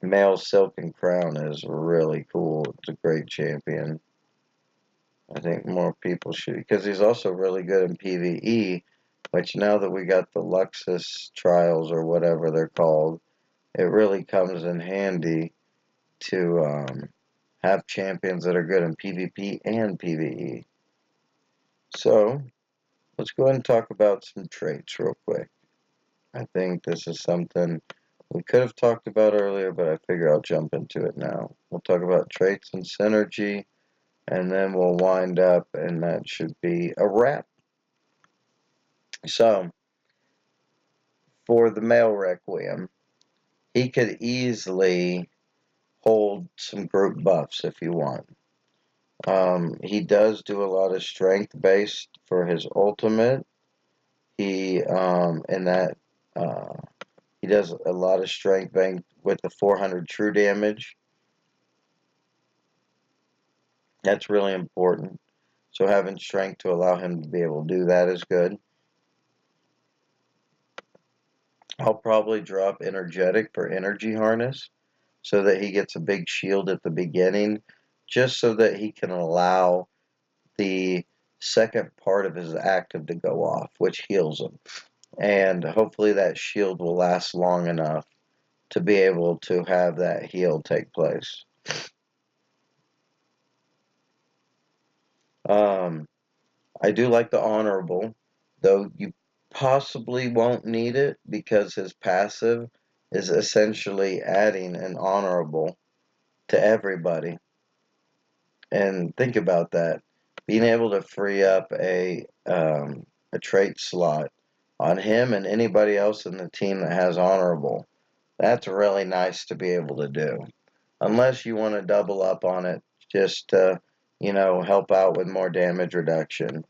male Silken Crown is really cool. It's a great champion. I think more people should, because he's also really good in PvE, which now that we got the Luxus trials or whatever they're called, it really comes in handy to have champions that are good in PvP and PvE. So, let's go ahead and talk about some traits real quick. I think this is something we could have talked about earlier, but I figure I'll jump into it now. We'll talk about traits and synergy, and then we'll wind up, and that should be a wrap. So, for the male Requiem, he could easily hold some group buffs if you want. He does do a lot of strength based for his ultimate. He in that he does a lot of strength bang with the 400 true damage. That's really important. So having strength to allow him to be able to do that is good. I'll probably drop energetic for energy harness. so that he gets a big shield at the beginning, just so that he can allow the second part of his active to go off, which heals him. And hopefully that shield will last long enough to be able to have that heal take place. I do like the honorable, though you possibly won't need it because his passive is essentially adding an honorable to everybody. And think about that. Being able to free up a trait slot on him and anybody else in the team that has honorable, that's really nice to be able to do. Unless you want to double up on it just to, help out with more damage reduction.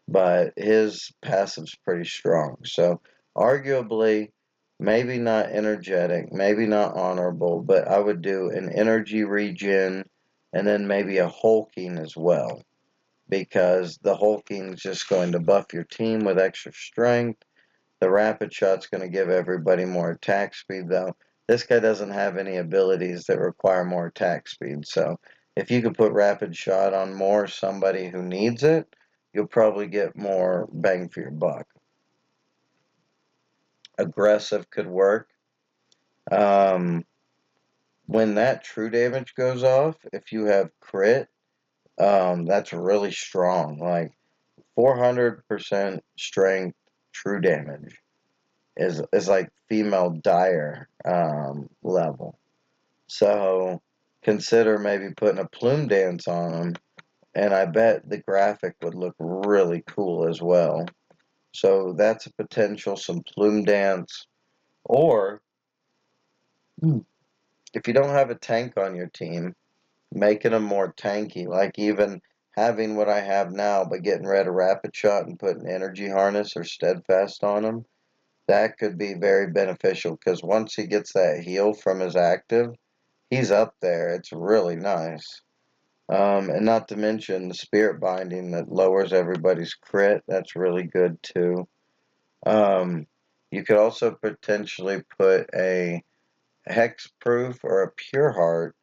But his passive's pretty strong. So arguably, maybe not energetic, maybe not honorable, but I would do an energy regen and then maybe a hulking as well. Because the hulking is just going to buff your team with extra strength. The rapid shot's going to give everybody more attack speed, though. This guy doesn't have any abilities that require more attack speed, so if you could put rapid shot on more somebody who needs it, you'll probably get more bang for your buck. Aggressive could work. When that true damage goes off, if you have crit, that's really strong. Like 400% strength true damage is like female dire level. So consider maybe putting a plume dance on them, and I bet the graphic would look really cool as well. So that's a potential, some plume dance. Or if you don't have a tank on your team, making them more tanky, like even having what I have now, but getting rid of rapid shot and putting energy harness or steadfast on them, that could be very beneficial because once he gets that heal from his active, he's up there. It's really nice. And not to mention the spirit binding that lowers everybody's crit. That's really good too. Um, you could also potentially put a hex proof or a pure heart.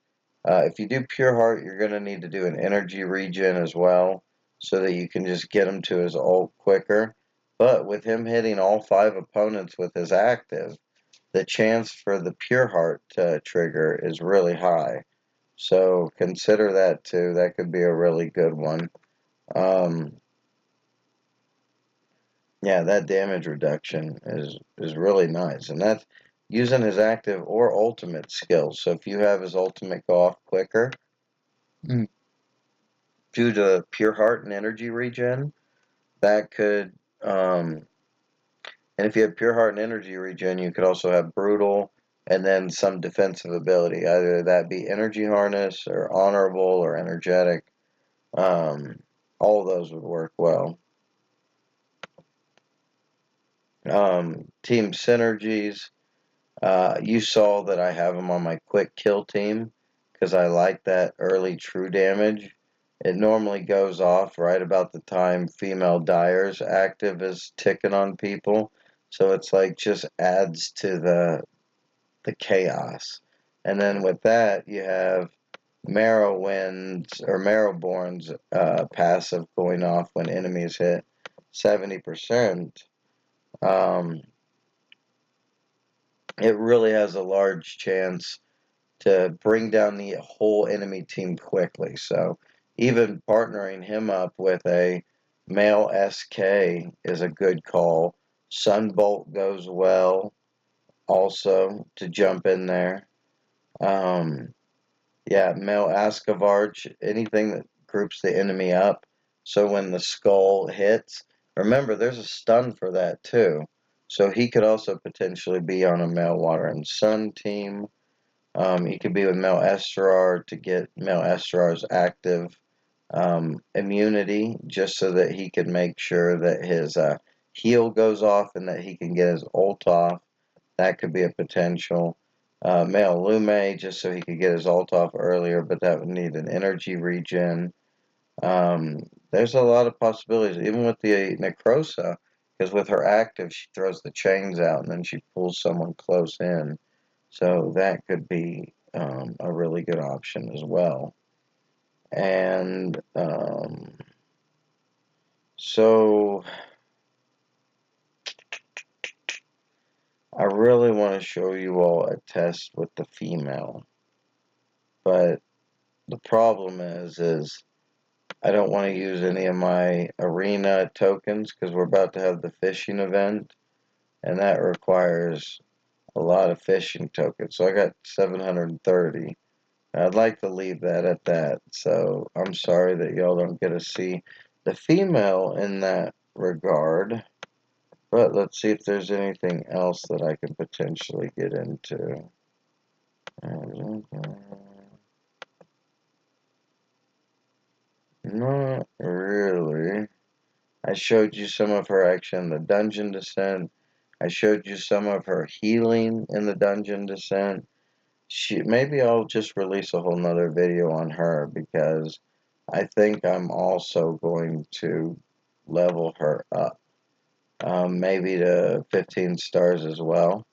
If you do pure heart, you're going to need to do an energy regen as well so that you can just get him to his ult quicker. But with him hitting all 5 opponents with his active, the chance for the pure heart to trigger is really high. So consider that too. That could be a really good one. Um, yeah, that damage reduction is really nice, and that's using his active or ultimate skills. So if you have his ultimate go off quicker due to pure heart and energy regen, that could. And if you have pure heart and energy regen, you could also have brutal and then some defensive ability. Either that be energy harness or honorable or energetic. Um, all of those would work well. Team synergies. You saw that I have them on my quick kill team because I like that early true damage. It normally goes off right about the time female Dyer's active is ticking on people. So it's like just adds to the chaos. And then with that, you have Marrowwind's or Marrowborn's passive going off when enemies hit 70%. Um, it really has a large chance to bring down the whole enemy team quickly. So even partnering him up with a male SK is a good call. Sunbolt goes well also to jump in there. Um, yeah, male Ascavarch, anything that groups the enemy up. So when the skull hits, remember there's a stun for that too. So he could also potentially be on a male Water and Sun team. He could be with Mel Estrar to get Mel Estrar's active immunity, just so that he can make sure that his heal goes off and that he can get his ult off. That could be a potential. Male Lume, just so he could get his ult off earlier, but that would need an energy regen. There's a lot of possibilities, even with the Necrosa, because with her active, she throws the chains out and then she pulls someone close in. So that could be a really good option as well. And so I really want to show you all a test with the female, but the problem is I don't want to use any of my arena tokens because we're about to have the fishing event, and that requires a lot of fishing tokens. So I got 730. I'd like to leave that at that. So I'm sorry that y'all don't get to see the female in that regard. But let's see if there's anything else that I can potentially get into. Not really. I showed you some of her action in the Dungeon Descent. I showed you some of her healing in the Dungeon Descent. Maybe I'll just release a whole nother video on her because I think I'm also going to level her up. Maybe to 15 stars as well.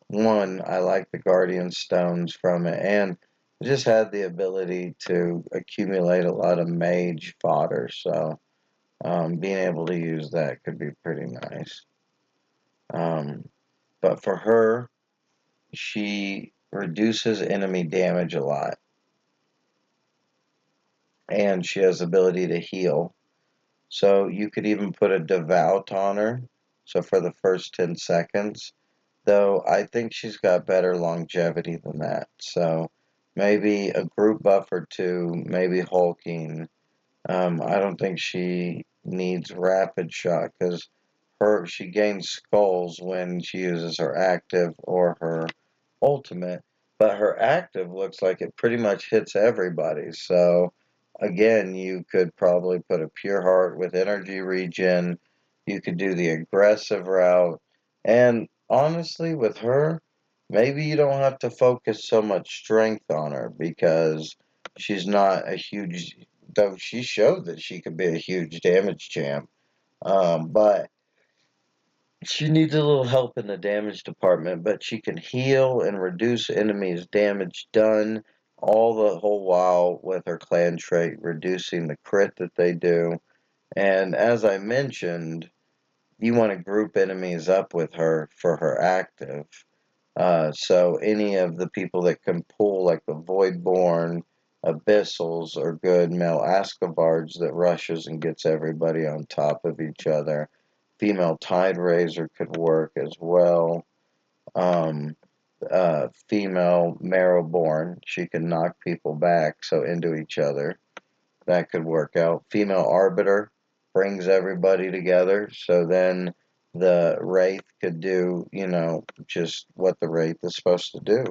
One, I like the Guardian Stones from it, and it just had the ability to accumulate a lot of mage fodder, so being able to use that could be pretty nice. But for her, she reduces enemy damage a lot, and she has the ability to heal. So you could even put a devout on her, so for the first 10 seconds, though I think she's got better longevity than that. So maybe a group buff or two, maybe hulking. I don't think she needs rapid shot because she gains skulls when she uses her active or her ultimate, but her active looks like it pretty much hits everybody. So again, you could probably put a pure heart with energy regen. You could do the aggressive route, and honestly, with her, maybe you don't have to focus so much strength on her because she's not a huge. Though she showed that she could be a huge damage champ, but she needs a little help in the damage department, but she can heal and reduce enemies' damage done, all the whole while with her clan trait, reducing the crit that they do. And as I mentioned, you want to group enemies up with her for her active. So any of the people that can pull, like the Voidborn, Abyssals, are good. Male Ascabards that rushes and gets everybody on top of each other. Female Tide Raiser could work as well. Um, Female Marrowborn, she can knock people back, so into each other. That could work out. Female Arbiter brings everybody together, so then the Wraith could do, just what the Wraith is supposed to do.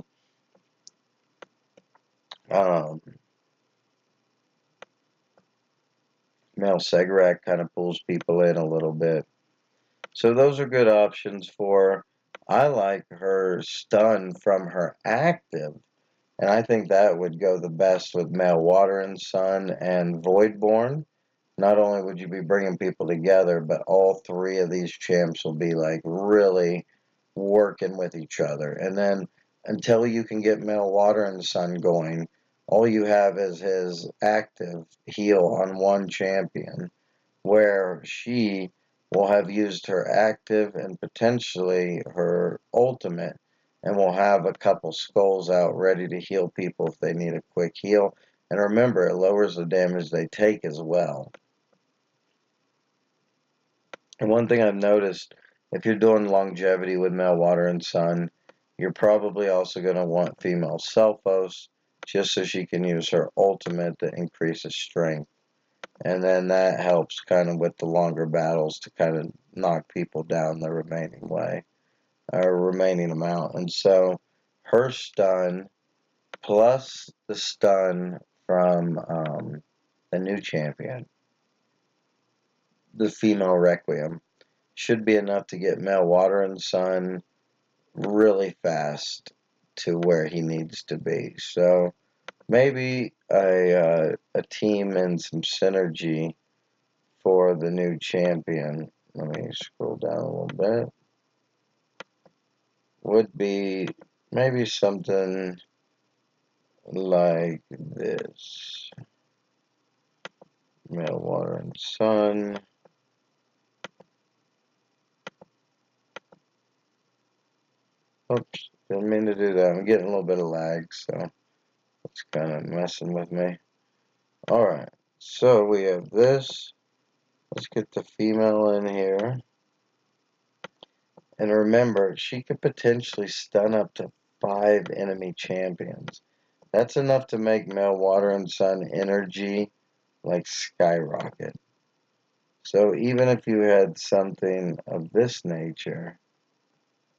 Um, Male Segrak kind of pulls people in a little bit. So those are good options for. I like her stun from her active, and I think that would go the best with Male Water and Sun and Voidborn. Not only would you be bringing people together, but all three of these champs will be like really working with each other. And then until you can get Male Water and Sun going, all you have is his active heal on one champion, where she will have used her active and potentially her ultimate, and will have a couple skulls out ready to heal people if they need a quick heal. And remember, it lowers the damage they take as well. And one thing I've noticed, if you're doing longevity with Male Water and Sun, you're probably also going to want female Selphos, just so she can use her ultimate that increases strength. And then that helps kind of with the longer battles to kind of knock people down the remaining way, or remaining amount. And so her stun plus the stun from the new champion, the female Requiem, should be enough to get Male Water and Sun really fast to where he needs to be. So maybe a team and some synergy for the new champion. Let me scroll down a little bit. Would be maybe something like this. Male, water, and sun. Oops, didn't mean to do that. I'm getting a little bit of lag, so it's kind of messing with me. Alright, so we have this. Let's get the female in here. And remember, she could potentially stun up to 5 enemy champions. That's enough to make male, water, and sun energy like skyrocket. So even if you had something of this nature,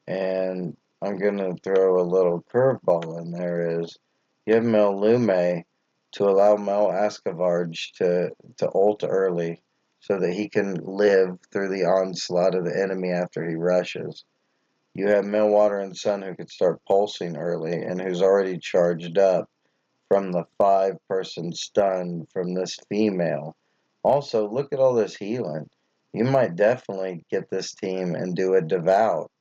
and I'm going to throw a little curveball in there, is you have Mel Lume to allow Mel Ascavarge to ult early so that he can live through the onslaught of the enemy after he rushes. You have Mel Water and Sun who could start pulsing early and who's already charged up from the 5-person stun from this female. Also, look at all this healing. You might definitely get this team and do a devout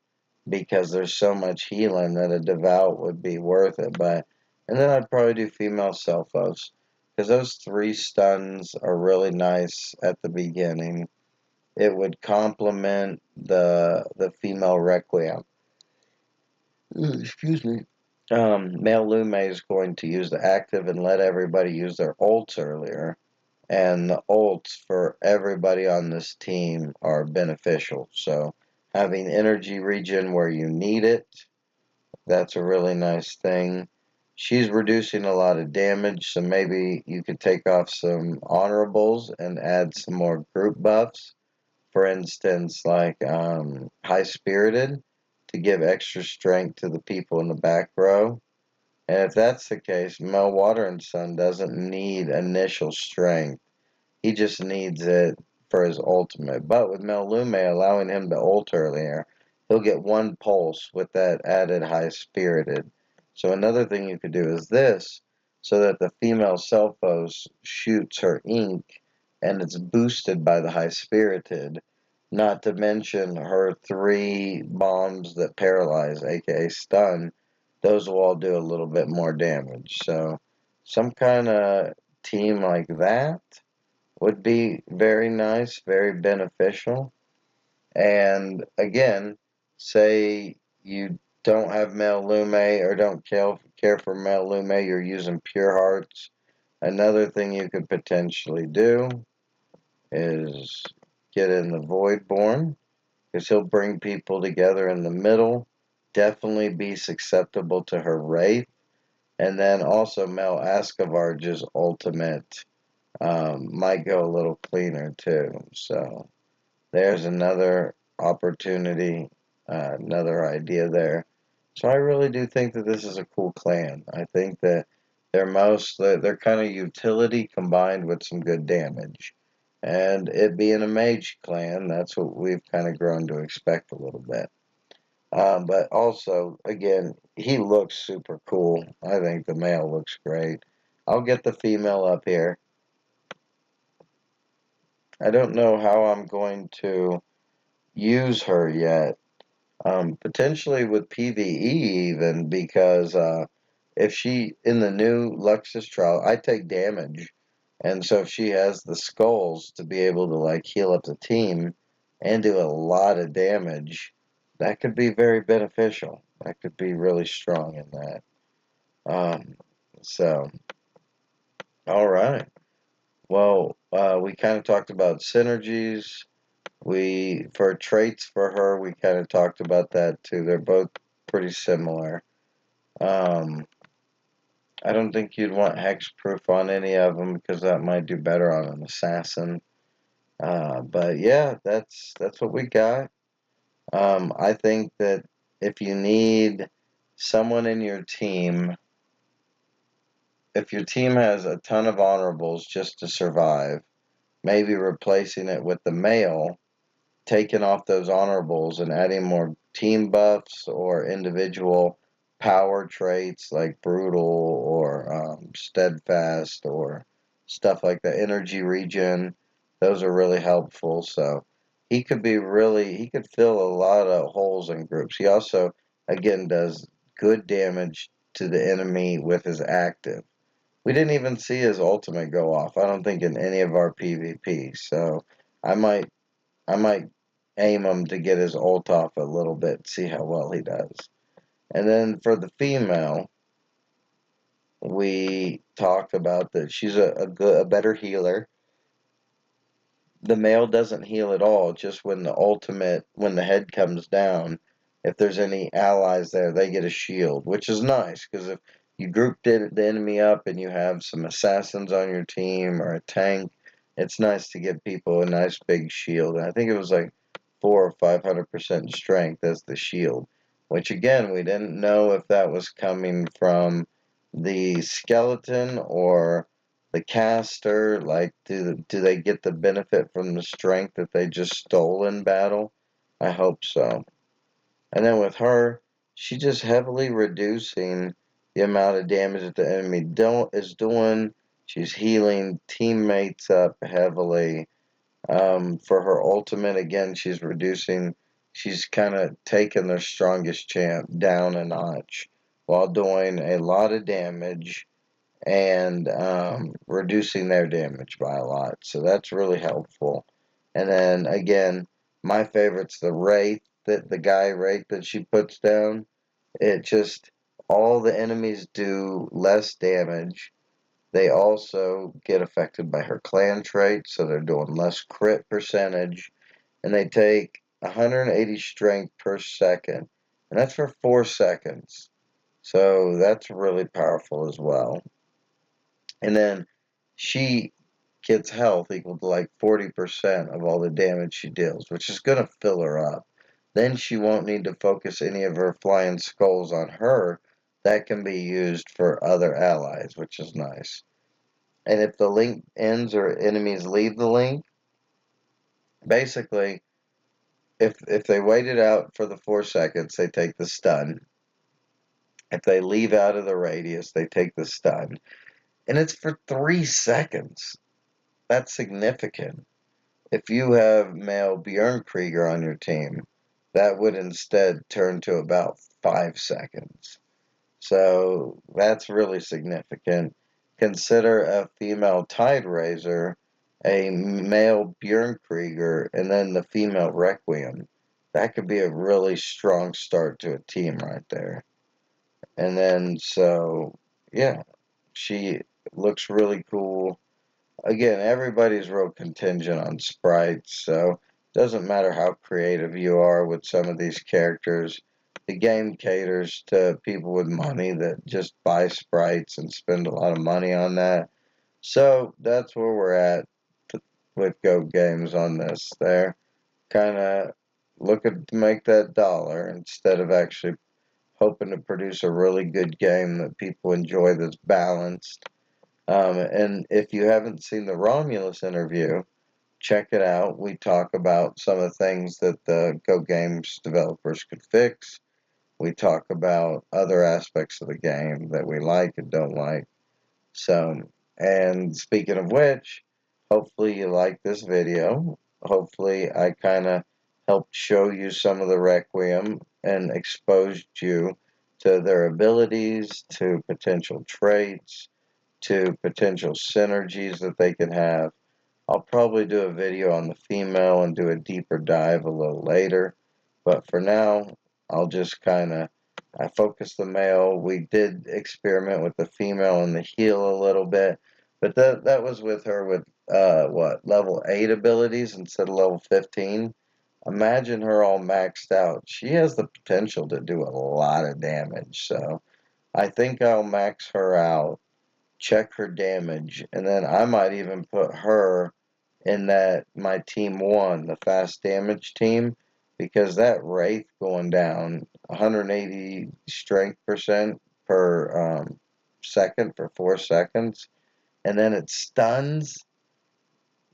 because there's so much healing that a devout would be worth it. And then I'd probably do female Selphos because those 3 stuns are really nice at the beginning. It would complement the female Requiem. Excuse me. Male Lume is going to use the active and let everybody use their ults earlier. And the ults for everybody on this team are beneficial. So having energy regen where you need it, that's a really nice thing. She's reducing a lot of damage, so maybe you could take off some honorables and add some more group buffs. For instance, like High Spirited to give extra strength to the people in the back row. And if that's the case, Mel Water and Sun doesn't need initial strength. He just needs it for his ultimate. But with Melume allowing him to ult earlier, he'll get 1 pulse with that added High Spirited. So another thing you could do is this, so that the female Selphos shoots her ink and it's boosted by the High Spirited. Not to mention her 3 bombs that paralyze, aka stun. Those will all do a little bit more damage. So some kind of team like that would be very nice, very beneficial. And again, say you don't have male Lume or don't care for male Lume, you're using Pure Hearts. Another thing you could potentially do is get in the Voidborn, because he'll bring people together in the middle, definitely be susceptible to her Wraith, and then also Mel Ascavarge's ultimate might go a little cleaner too. So there's another opportunity, another idea there. So I really do think that this is a cool clan. I think that they're kind of utility combined with some good damage. And it being a mage clan, that's what we've kind of grown to expect a little bit. But also, again, he looks super cool. I think the male looks great. I'll get the female up here. I don't know how I'm going to use her yet. Potentially with PvE even, because if she, in the new Luxus trial, I take damage. And so if she has the skulls to be able to like heal up the team and do a lot of damage, that could be very beneficial. That could be really strong in that. Um, so, all right. Well, we kind of talked about synergies. For traits for her, we kind of talked about that too. They're both pretty similar. Um, I don't think you'd want hexproof on any of them because that might do better on an assassin. But yeah, that's what we got. I think that if you need someone in your team, if your team has a ton of honorables just to survive, maybe replacing it with the male, taking off those honorables and adding more team buffs or individual power traits like brutal or steadfast or stuff like that, energy regen, those are really helpful. So he could fill a lot of holes in groups. He also, again, does good damage to the enemy with his active. We didn't even see his ultimate go off, I don't think, in any of our PvP, so I might aim him to get his ult off a little bit, see how well he does. And then for the female, we talked about that she's a better healer. The male doesn't heal at all, just when the head comes down, if there's any allies there, they get a shield, which is nice, because if you group the enemy up and you have some assassins on your team or a tank, it's nice to give people a nice big shield. And I think it was like 400 or 500% strength as the shield, which again, we didn't know if that was coming from the skeleton or the caster. Like, do they get the benefit from the strength that they just stole in battle? I hope so. And then with her, she just heavily reducing the amount of damage that the enemy is doing. She's healing teammates up heavily. For her ultimate, again, she's kind of taking their strongest champ down a notch while doing a lot of damage and reducing their damage by a lot. So that's really helpful. And then again, my favorite's the Wraith, the guy Wraith that she puts down. It just, all the enemies do less damage. They also get affected by her clan trait, so they're doing less crit percentage. And they take 180 strength per second. And that's for 4 seconds. So that's really powerful as well. And then she gets health equal to like 40% of all the damage she deals, which is going to fill her up. Then she won't need to focus any of her flying skulls on her. That can be used for other allies, which is nice. And if the link ends or enemies leave the link, basically, if they wait it out for the 4 seconds, they take the stun. If they leave out of the radius, they take the stun. And it's for 3 seconds. That's significant. If you have male Bjorn Krieger on your team, that would instead turn to about 5 seconds. So that's really significant. Consider a female Tide Raiser, a male Bjorn Krieger, and then the female Requiem. That could be a really strong start to a team right there. And then, so, yeah, she looks really cool. Again, everybody's real contingent on sprites, so it doesn't matter how creative you are with some of these characters. The game caters to people with money that just buy sprites and spend a lot of money on that. So that's where we're at with Go Games on this. They're kind of looking to make that dollar instead of actually hoping to produce a really good game that people enjoy that's balanced. And if you haven't seen the Romulus interview, check it out. We talk about some of the things that the Go Games developers could fix. We talk about other aspects of the game that we like and don't like. So, and speaking of which, hopefully you like this video. Hopefully I kind of helped show you some of the Requiem and exposed you to their abilities, to potential traits, to potential synergies that they can have. I'll probably do a video on the female and do a deeper dive a little later. But for now, I'll just I focus the male. We did experiment with the female and the heal a little bit. But that was with her with, level 8 abilities instead of level 15. Imagine her all maxed out. She has the potential to do a lot of damage. So I think I'll max her out, check her damage, and then I might even put her in that my team 1, the fast damage team, because that Wraith going down 180 strength percent per second for 4 seconds, and then it stuns,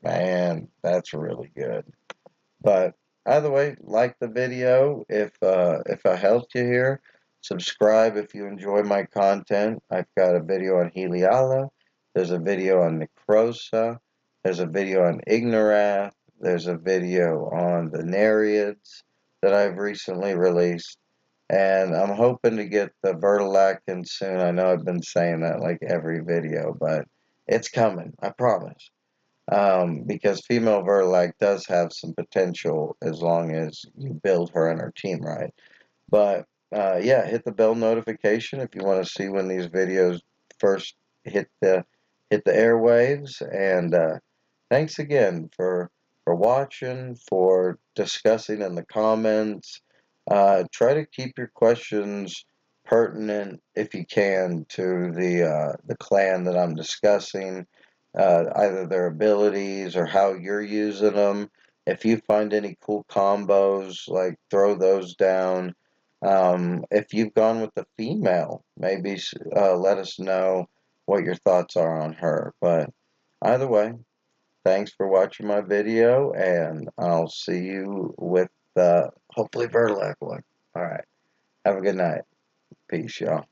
man, that's really good. But either way, like the video if I helped you here. Subscribe if you enjoy my content. I've got a video on Heliala. There's a video on Necrosa. There's a video on Ignorath. There's a video on the Nereids that I've recently released. And I'm hoping to get the Vertilactin soon. I know I've been saying that like every video, but it's coming. I promise. Because female Vertilac does have some potential as long as you build her and her team right. But yeah, hit the bell notification if you want to see when these videos first hit the airwaves. And thanks again for watching, for discussing in the comments. Try to keep your questions pertinent if you can to the clan that I'm discussing, either their abilities or how you're using them. If you find any cool combos, like throw those down. If you've gone with the female, maybe let us know what your thoughts are on her. But either way, thanks for watching my video, and I'll see you with hopefully Vertilac one. Alright, have a good night. Peace, y'all.